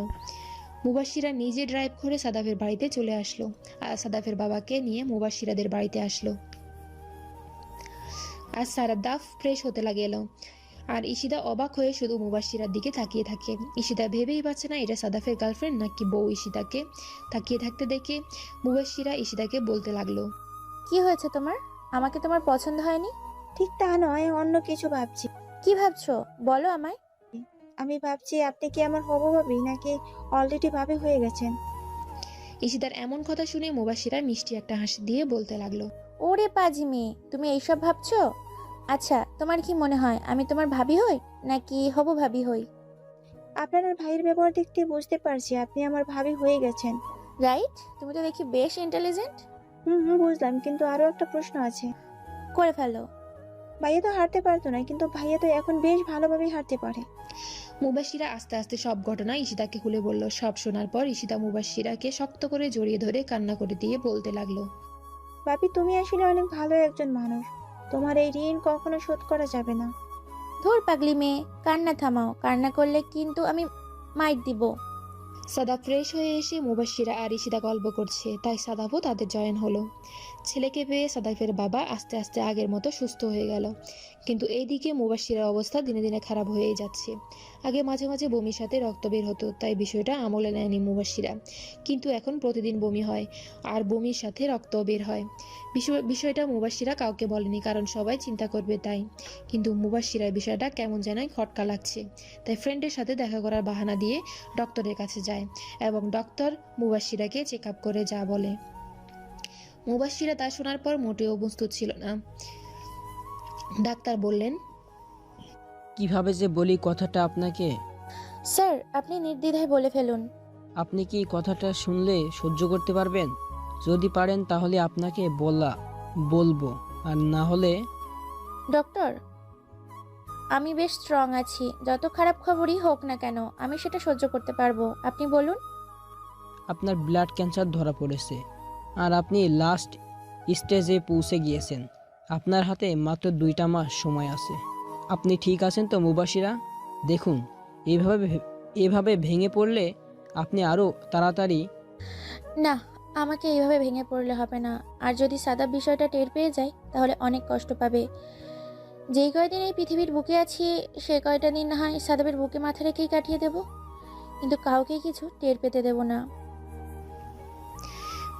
মুবাশিরা নিজে ড্রাইভ করে সাদাফের বাড়িতে চলে আসলো আর সাদাফের বাবাকে নিয়ে মুবাশিরাদের বাড়িতে আসলো। আর সাদাব ফ্রেশ হতে লাগেল আর ঈশিতা অবাক হয়ে শুধু মুবাশিরার দিকে তাকিয়ে থাকে। ঈশিতা ভেবেই পাচ্ছে না এটা সাদাফের গার্লফ্রেন্ড নাকি বউ। ঈশিতাকে তাকিয়ে থাকতে দেখে মুবাশিরা ঈশিতাকে বলতে লাগলো, কি হয়েছে তোমার? আমাকে তোমার পছন্দ হয়নি? ঠিক তা নয়, অন্য কিছু ভাবছি। কি ভাবছো বলো আমায়। আমি ভাবছি আপনি কি আমার হবু ভাবি নাকি অলরেডি ভাবি হয়ে গেছেন। ঈশিতার এমন কথা শুনে মুবাশিরা মিষ্টি একটা হাসি দিয়ে বলতে লাগলো, ওরে পাজি মেয়ে, তুমি এইসব ভাবছো? আচ্ছা, তোমার কি মনে হয় আমি তোমার ভাবি হই নাকি হবু ভাবি হই? আপনার ভাইয়ের ব্যবহার দেখতে বুঝতে পারছি আপনি আমার ভাবি হয়ে গেছেন। রাইট? তুমি তো দেখি বেশ ইন্টেলিজেন্ট। বুঝলাম, কিন্তু আরো একটা প্রশ্ন আছে। করে ফেলো। ভাইয়া তো হাঁটতে পারতো না, কিন্তু ভাইয়া তো এখন বেশ ভালোভাবে হাঁটতে পারে। মুবাশিরা আস্তে আস্তে সব ঘটনা ঈশিতাকে খুলে বলল। সব শোনার পর ঈশিতা মুবাশিরাকে শক্ত করে জড়িয়ে ধরে কান্না করে দিয়ে বলতে লাগলো, ভাবি তুমি আসলে অনেক ভালো একজন মানুষ, তোমার এই ঋণ কখনো শোধ করা যাবে না। ধুর পাগলি মেয়ে, কান্না থামাও, কান্না করলে কিন্তু আমি মাইর দিব। সাদাব ফ্রেশ হয়ে এসে মুবাশিরা আর ঈশিতা গল্প করছে, তাই সাদাবও তাদের জয়েন হলো। ছেলেকে পেয়ে সাদাফের বাবা আস্তে আস্তে আগের মতো সুস্থ হয়ে গেল, কিন্তু এইদিকে মুবাশিরার অবস্থা দিনে দিনে খারাপ হয়েই যাচ্ছে। আগে মাঝে মাঝে বমির সাথে রক্ত বের হতো, তাই বিষয়টা আমলে নেয়নি মুবাশিরা, কিন্তু এখন প্রতিদিন বমি হয় আর বমির সাথে রক্ত বের হয়। বিষয়টা মুবাশিরা কাউকে বলেনি, কারণ সবাই চিন্তা করবে তাই। কিন্তু মুবাশিরার বিষয়টা কেমন যেন খটকা লাগছে, তাই ফ্রেন্ডের সাথে দেখা করার বাহানা দিয়ে ডক্টরের কাছে যায় এবং ডক্টর মুবাশিরাকে চেক আপ করে যা বলে। মুবাশিরা তা শোনার পর মোটেও প্রস্তুত ছিল না। ডাক্তার বললেন, কিভাবে যে বলি কথাটা আপনাকে। স্যার, আপনি নির্দ্বিধায় বলে ফেলুন। আপনি কি কথাটা শুনলে সহ্য করতে পারবেন? যদি পারেন তাহলে আপনাকে বলবো, আর না হলে। ডক্টর, আমি বেশ স্ট্রং আছি, যত খারাপ খবরই হোক না কেন আমি সেটা সহ্য করতে পারবো। আপনি বলুন। আপনার ব্লাড ক্যান্সার ধরা পড়েছে আর আপনি লাস্ট স্টেজে পৌঁছে গিয়েছেন। আপনার হাতে মাত্র 2টা মাস সময় আছে। আপনি ঠিক আছেন তো মুবাশিরা? দেখুন, এভাবে ভেঙে পড়লে আপনি আরও তাড়াতাড়ি। না, আমাকে এইভাবে ভেঙে পড়লে হবে না। আর যদি সাদাব বিষয়টা টের পেয়ে যায় তাহলে অনেক কষ্ট পাবে। যেই কয়দিন এই পৃথিবীর বুকে আছি সে কয়টা দিন না হয় সাদাবের বুকে মাথা রেখেই কাটিয়ে দেব, কিন্তু কাউকে কিছু টের পেতে দেব না।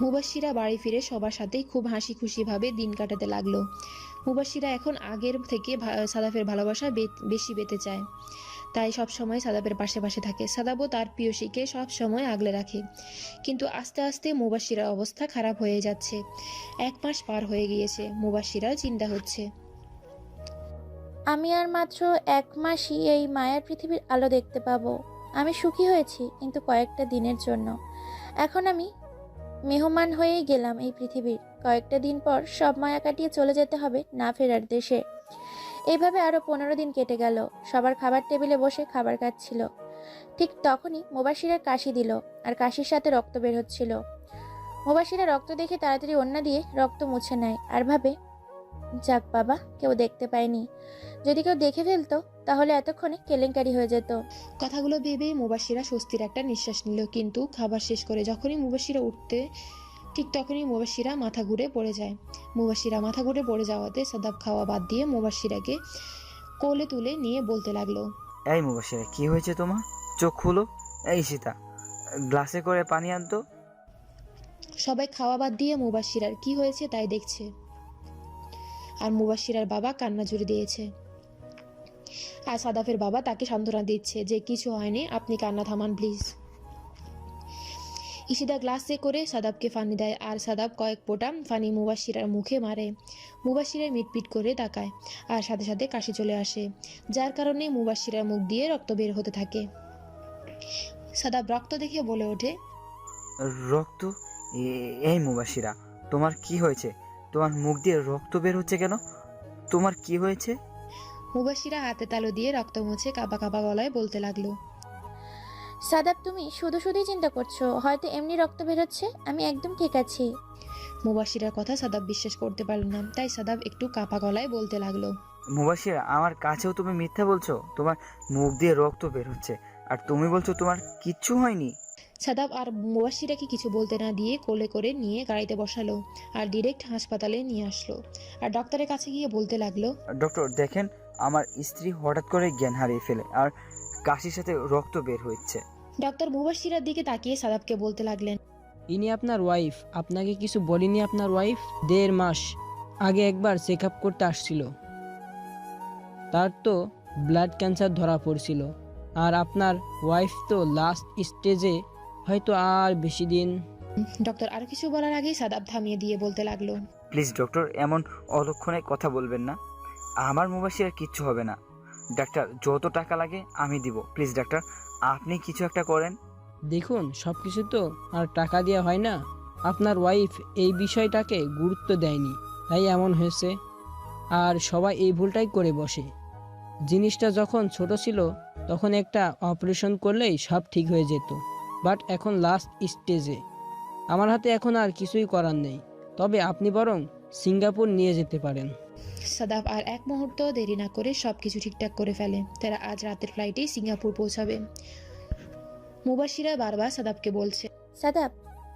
মুবাশিরা বাড়ি ফিরে সবার সাথেই খুব হাসি খুশি ভাবে দিন কাটাতে লাগলো। মুবাশিরা এখন আগের থেকে সাদাফের ভালোবাসা বেশি পেতে চায়, তাই সব সময় সাদাবের পাশে পাশে থাকে। সাদাবও তার প্রিয়সীকে সব সময় আগলে রাখে, কিন্তু আস্তে আস্তে মুবাশিরার অবস্থা খারাপ হয়ে যাচ্ছে। 1 মাস পার হয়ে গিয়েছে, মুবাশিরার চিন্তা হচ্ছে, আমি আর মাত্র 1 মাসই এই মায়ার পৃথিবীর আলো দেখতে পাবো। আমি সুখী হয়েছি কিন্তু কয়েকটা দিনের জন্য। এখন আমি মেহমান হয়েই গেলাম এই পৃথিবীর। কয়েকটা দিন পর সব মায়া কাটিয়ে চলে যেতে হবে না ফেরার দেশে। এইভাবে আরো 15 দিন কেটে গেল। সবার খাবার টেবিলে বসে খাবার খাচ্ছিল। ঠিক তখনই মুবাশিরার কাশি দিল, আর কাশির সাথে রক্ত বের হচ্ছিল। মুবাশিরা রক্ত দেখে তাড়াতাড়ি ওন্না দিয়ে রক্ত মুছে নেয় আর ভাবে, যাক বাবা, কেউ দেখতে পায়নি। যদি কেউ দেখে ফেলতো তাহলে এতক্ষণে কেলেঙ্কারি হয়ে যেত। কথাগুলো ভেবেই মুবাশিরা স্বস্তির একটা নিঃশ্বাস নিল, কিন্তু খাবার শেষ করে যখনই মুবাশিরা উঠতে ঠিক তখনই মুবাশিরা মাথা ঘুরে পড়ে যায়। মুবাশিরা মাথা ঘুরে পড়ে যাওয়াতে সাদাব খাওয়া বাদ দিয়ে মুবাশিরাকে কোলে তুলে নিয়ে বলতে লাগলো, এই মুবাশিরা, কি হয়েছে তোমার? চোখ খুলো। এই সীতা, গ্লাসে করে পানি আনতো। সবাই খাওয়া বাদ দিয়ে মুবাশিরার কি হয়েছে তাই দেখছে, আর মুবাশিরার বাবা কান্না জুড়ে দিয়েছে। আর সাদাফের বাবা তাকে সান্ত্বনা দিচ্ছে যে কিছু হয়নি, আপনি কান্না থামান প্লিজ। ইশিতা গ্লাসে করে সাদাবকে পানি দেয় আর সাদাব কয়েক ফোঁটা পানি মুবাশিরার মুখে মারে। মুবাশিরা মিটপিট করে তাকায় আর সাথে সাথে কাশি চলে আসে, যার কারণে মুবাশিরার মুখ দিয়ে রক্ত বের হতে থাকে। সাদাব রক্ত দেখে বলে ওঠে, রক্ত? এই মুবাশিরা, তোমার কি হয়েছে? তোমার মুখ দিয়ে রক্ত বের হচ্ছে কেন? তোমার কি হয়েছে? মুবাশিরা হাতে তালু দিয়ে রক্ত মুছে কাঁপা কাঁপা গলায় বলতে লাগলো, সাদাব তুমি শুধু শুধুই চিন্তা করছো, হয়তো এমনি রক্ত বেরোচ্ছে, আমি একদম ঠিক আছি। মুবাশিরার কথা সাদাব বিশ্বাস করতে পারল না, তাই সাদাব একটু কাঁপা গলায় বলতে লাগলো, মুবাশিরা, আমার কাছেও তুমি মিথ্যা বলছো। তোমার মুখ দিয়ে রক্ত বের হচ্ছে আর তুমি বলছো তোমার কিচ্ছু হয়নি। সাদাব আর মুবাশিরাকে কিছু বলতে না দিয়ে কোলে করে নিয়ে গাড়িতে বসালো আর ডিরেক্ট হাসপাতালে নিয়ে আসলো। আর ডক্টরের কাছে গিয়ে বলতে লাগলো, ডক্টর দেখেন, আমার স্ত্রী হঠাৎ করে জ্ঞান হারিয়ে ফেলে আর কাশির সাথে রক্ত বের হচ্ছে। ডক্টর মুবাশিরার দিকে তাকিয়ে সাদাবকে বলতে লাগলেন, ইনি আপনার ওয়াইফ, আপনাকে কিছু বলেনি আপনার ওয়াইফ? 1.5 মাস আগে একবার চেক আপ করতে আসছিল, তার তো ব্লাড ক্যান্সার ধরা পড়ছিল। আর আপনার ওয়াইফ তো লাস্ট স্টেজে, হয়তো আর বেশি দিন। ডক্টর আর কিছু বলার আগেই সাদাব থামিয়ে দিয়ে বলতে লাগলো, প্লিজ ডক্টর, এমন অলক্ষণে কথা বলবেন না। আমার মুবাশিরার কিচ্ছু হবে না। ডাক্তার, যত টাকা লাগে আমি দিব। প্লিজ ডাক্তার, আপনি কিছু একটা করেন। দেখুন, সব কিছু তো আর টাকা দেওয়া হয় না। আপনার ওয়াইফ এই বিষয়টাকে গুরুত্ব দেয়নি, তাই এমন হয়েছে। আর সবাই এই ভুলটাই করে বসে। জিনিসটা যখন ছোট ছিল তখন একটা অপারেশন করলেই সব ঠিক হয়ে যেত, বাট এখন লাস্ট স্টেজে। আমার হাতে এখন আর কিছুই করার নেই, তবে আপনি বরং সিঙ্গাপুর নিয়ে যেতে পারেন। সাদাব আর এক মুহূর্ত দেরি না করে সবকিছু ঠিকঠাক করে ফেলে। তারা আজ রাতের ফ্লাইটেই সিঙ্গাপুর পৌঁছাবে। মুবাশিরা বারবার সাদাবকে বলছে, সাদাব,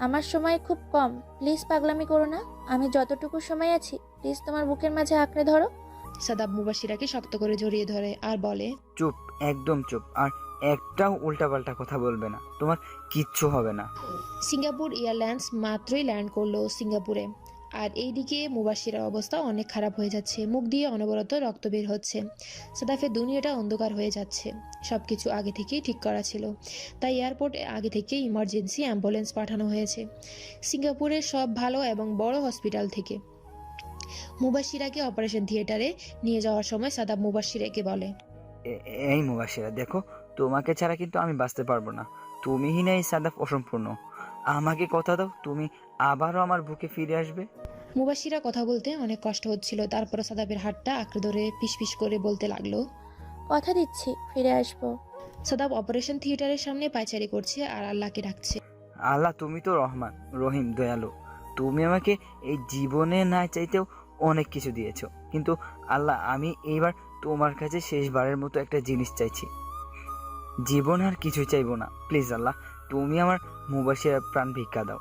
আমার সময় খুব কম, প্লিজ পাগলামি করো না। আমি যতটুকু সময় আছি প্লিজ তোমার বুকের মাঝে আঁকড়ে ধরো। সাদাব মুবাশিরাকে শক্ত করে জড়িয়ে ধরে আর বলে, চুপ, একদম চুপ, আর একটাও উল্টাপাল্টা কথা বলবে না, তোমার কিচ্ছু হবে না। সিঙ্গাপুর এয়ারলাইন্স মাত্রই ল্যান্ড করলো সিঙ্গাপুরে। আর এইদিকে মুবাশিরার অবস্থা অনেক খারাপ হয়ে যাচ্ছে, মুখ দিয়ে অনবরত রক্ত বের হচ্ছে। সাদাফের দুনিয়াটা অন্ধকার হয়ে যাচ্ছে। সবকিছু আগে থেকেই ঠিক করা ছিল, তাই এয়ারপোর্টে আগে থেকে ইমার্জেন্সি অ্যাম্বুলেন্স পাঠানো হয়েছে সিঙ্গাপুরের সব ভালো এবং বড় হসপিটাল থেকে। মুবাশিরাকে অপারেশন থিয়েটারে নিয়ে যাওয়ার সময় সাদাব মুবাশিরাকে বলে, এই মুবাশিরা, দেখো, তোমাকে ছাড়া কিন্তু আমি বাঁচতে পারবো না। তুমিই না এই সাদাফ অসম্পূর্ণ। আমাকে কথা দাও, তুমি আবারও আমার বুকে ফিরে আসবে। মুবাশিরা কথা বলতে অনেক কষ্ট হচ্ছিল, তারপর সাদাবের হাতটা আঁকড়ে ধরে ফিসফিস করে বলতে লাগলো, কথা দিচ্ছি ফিরে আসবো। সাদাব অপারেশন থিয়েটারের সামনে পায়চারি করছে আর আল্লাহকে ডাকছে, আল্লাহ, তুমি তো রহমান, রহিম, দয়ালু। তুমি আমাকে এই জীবনে না চাইতেও অনেক কিছু দিয়েছো, কিন্তু আল্লাহ, আমি এইবার তোমার কাছে শেষবারের মতো একটা জিনিস চাইছি। জীবন আর কিছুই চাইবো না। প্লিজ আল্লাহ, তুমি আমার মুবাশিরার প্রাণ ভিক্ষা দাও।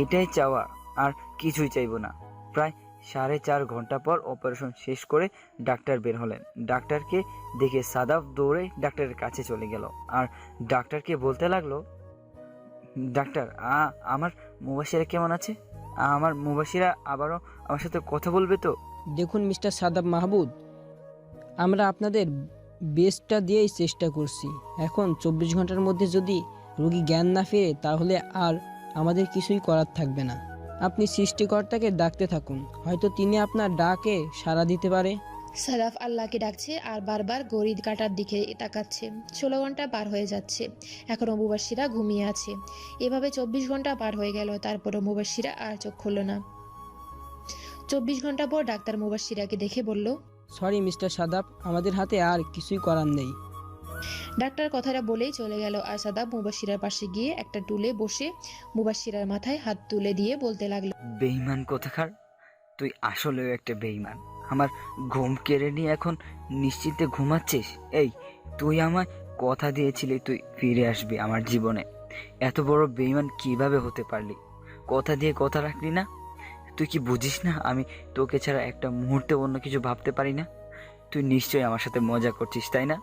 এটাই চাওয়া, আর কিছুই চাইবো না। প্রায় 4.5 ঘন্টা পর অপারেশন শেষ করে ডাক্তার বের হলেন। ডাক্তারকে দেখে সাদাব দৌড়ে ডাক্তারের কাছে চলে গেল আর ডাক্তারকে বলতে লাগলো, ডাক্তার, আমার মুবাশিরা কেমন আছে? আমার মুবাশিরা আবারও আমার সাথে কথা বলবে তো? দেখুন মিস্টার সাদাব মাহবুব, আমরা আপনাদের বেস্টটা দিয়েই চেষ্টা করছি। এখন 24 ঘন্টার মধ্যে যদি রোগী জ্ঞান না ফেরে তাহলে আর আমাদের কিছুই করার থাকবে না। আপনি সৃষ্টিকর্তাকে ডাকতে থাকুন, হয়তো তিনি আপনার ডাকে সাড়া দিতে পারে। সাদাফ আল্লাহকে ডাকছে আর বারবার ঘড়ির কাঁটার দিকে তাকাচ্ছে। 16 ঘন্টা পার হয়ে যাচ্ছে, এখনও মুবাশিরা ঘুমিয়ে আছে। এভাবে 24 ঘন্টা পার হয়ে গেল, তারপরও মুবাশিরা আর চোখ খুলল না। 24 ঘন্টা পর ডাক্তার মুবাশিরাকে দেখে বলল, সরি মিস্টার সাদাব, আমাদের হাতে আর কিছুই করার নেই। ডাক্তার কথাটা বলেই চলে গেল আর সাদাব মুবাশিরার পাশে গিয়ে একটা টুলে বসে মুবাশিরার মাথায় হাত তুলে দিয়ে বলতে লাগলো, বেঈমান কোথাকার, তুই আসলেও একটা বেঈমান। আমার ঘুম কেড়ে নিয়ে এখন নিশ্চিন্তে ঘুমাচ্ছিস? এই, তুই আমায় কথা দিয়েছিলি তুই ফিরে আসবি আমার জীবনে। এত বড় বেঈমান কিভাবে হতে পারলি? কথা দিয়ে কথা রাখলি না? তুই কি বুঝিস না আমি তোকে ছাড়া একটা মুহূর্তে অন্য কিছু ভাবতে পারি না? তুই নিশ্চয়ই আমার সাথে মজা করছিস, তাই না?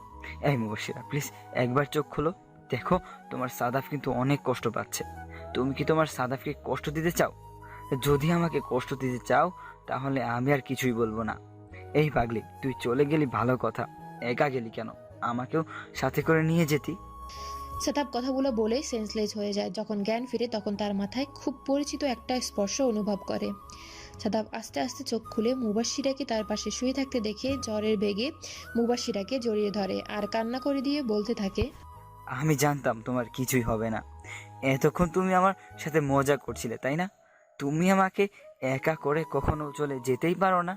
এই মুবাশিরা, প্লিজ একবার চোখ খোলো, দেখো তোমার সাদাফ কিন্তু অনেক কষ্ট পাচ্ছে। তুমি কি তোমার সাদাফকে কষ্ট দিতে চাও? যদি আমাকে কষ্ট দিতে চাও তাহলে আমি আর কিছুই বলবো না। এই পাগলি, তুই চলে গেলি ভালো কথা, একা গেলি কেন? আমাকেও সাথে করে নিয়ে যেতি। সাদাব কথাগুলো বলে সেন্সলেস হয়ে যায়। যখন জ্ঞান ফিরে তখন তার মাথায় খুব পরিচিত একটা স্পর্শ অনুভব করে। সাদাব আস্তে আস্তে চোখ খুলে মুবাশশিরাকে তার পাশে শুয়ে থাকতে দেখে জ্বরের বেগে মুবাশশিরাকে জড়িয়ে ধরে আর কান্না করে দিয়ে বলতে থাকে, আমি জানতাম তোমার কিছুই হবে না। এতক্ষণ তুমি আমার সাথে মজা করছিলে, তাই না? তুমি আমাকে একা করে কখনো চলে যেতেই পারো না।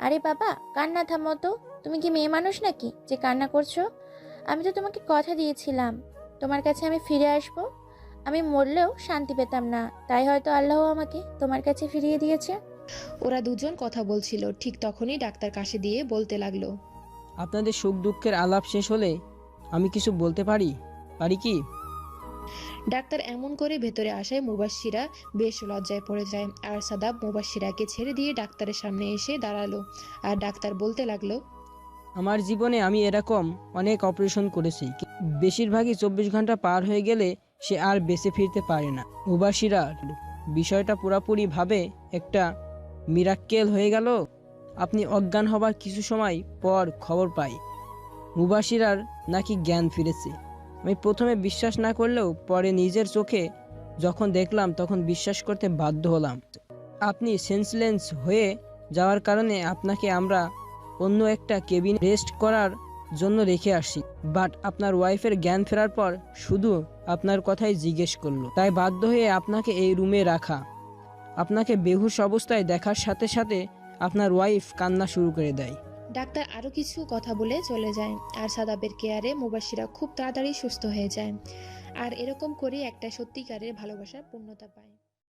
আরে বাবা, কান্না থামো তো। তুমি কি মেয়ে মানুষ নাকি যে কান্না করছো? আমি তো তোমাকে কথা দিয়েছিলাম তোমার কাছে আমি ফিরে আসব। আমি মরলেও শান্তি পেতাম না, তাই হয়তো আল্লাহ আমাকে তোমার কাছে ফিরিয়ে দিয়েছে। ওরা দুজন কথা বলছিল, ঠিক তখনই ডাক্তার কাশি দিয়ে বলতে লাগলো, আপনাদের সুখ দুঃখের আলাপ শেষ হলে আমি কিছু বলতে পারি কি? ডাক্তার এমন করে ভেতরে আসায় মুবাশশিরা বেশ লজ্জায় পড়ে যায়। আর সাদাব মুবাশশিরাকে ছেড়ে দিয়ে ডাক্তারের সামনে এসে দাঁড়ালো। আর ডাক্তার বলতে লাগলো, আমার জীবনে আমি এরকম অনেক অপারেশন করেছি, বেশিরভাগই 24 ঘন্টা পার হয়ে গেলে সে আর বেঁচে ফিরতে পারে না। মুবাশশিরার বিষয়টা পুরোপুরিভাবে একটা মিরাক্কেল হয়ে গেল। আপনি অজ্ঞান হবার কিছু সময় পর খবর পাই মুবাশশিরার নাকি জ্ঞান ফিরেছে। আমি প্রথমে বিশ্বাস না করলেও পরে নিজের চোখে যখন দেখলাম তখন বিশ্বাস করতে বাধ্য হলাম। আপনি সেন্সলেস হয়ে যাওয়ার কারণে আপনাকে আমরা অন্য একটা কেবিন রেস্ট করার জন্য রেখে আসি, বাট আপনার ওয়াইফের জ্ঞান ফেরার পর শুধু আপনার কথাই জিজ্ঞেস করলো, তাই বাধ্য হয়ে আপনাকে এই রুমে রাখা। আপনাকে বেহুশ অবস্থায় দেখার সাথে সাথে আপনার ওয়াইফ কান্না শুরু করে দেয়। ডাক্তার আরো কিছু কথা বলে চলে যায়। আর সাদাবের কেয়ারে মুবাশশিরা খুব তাড়াতাড়ি সুস্থ হয়ে যায়। আর এরকম করে একটা সত্যিকারের ভালোবাসার পূর্ণতা পায়।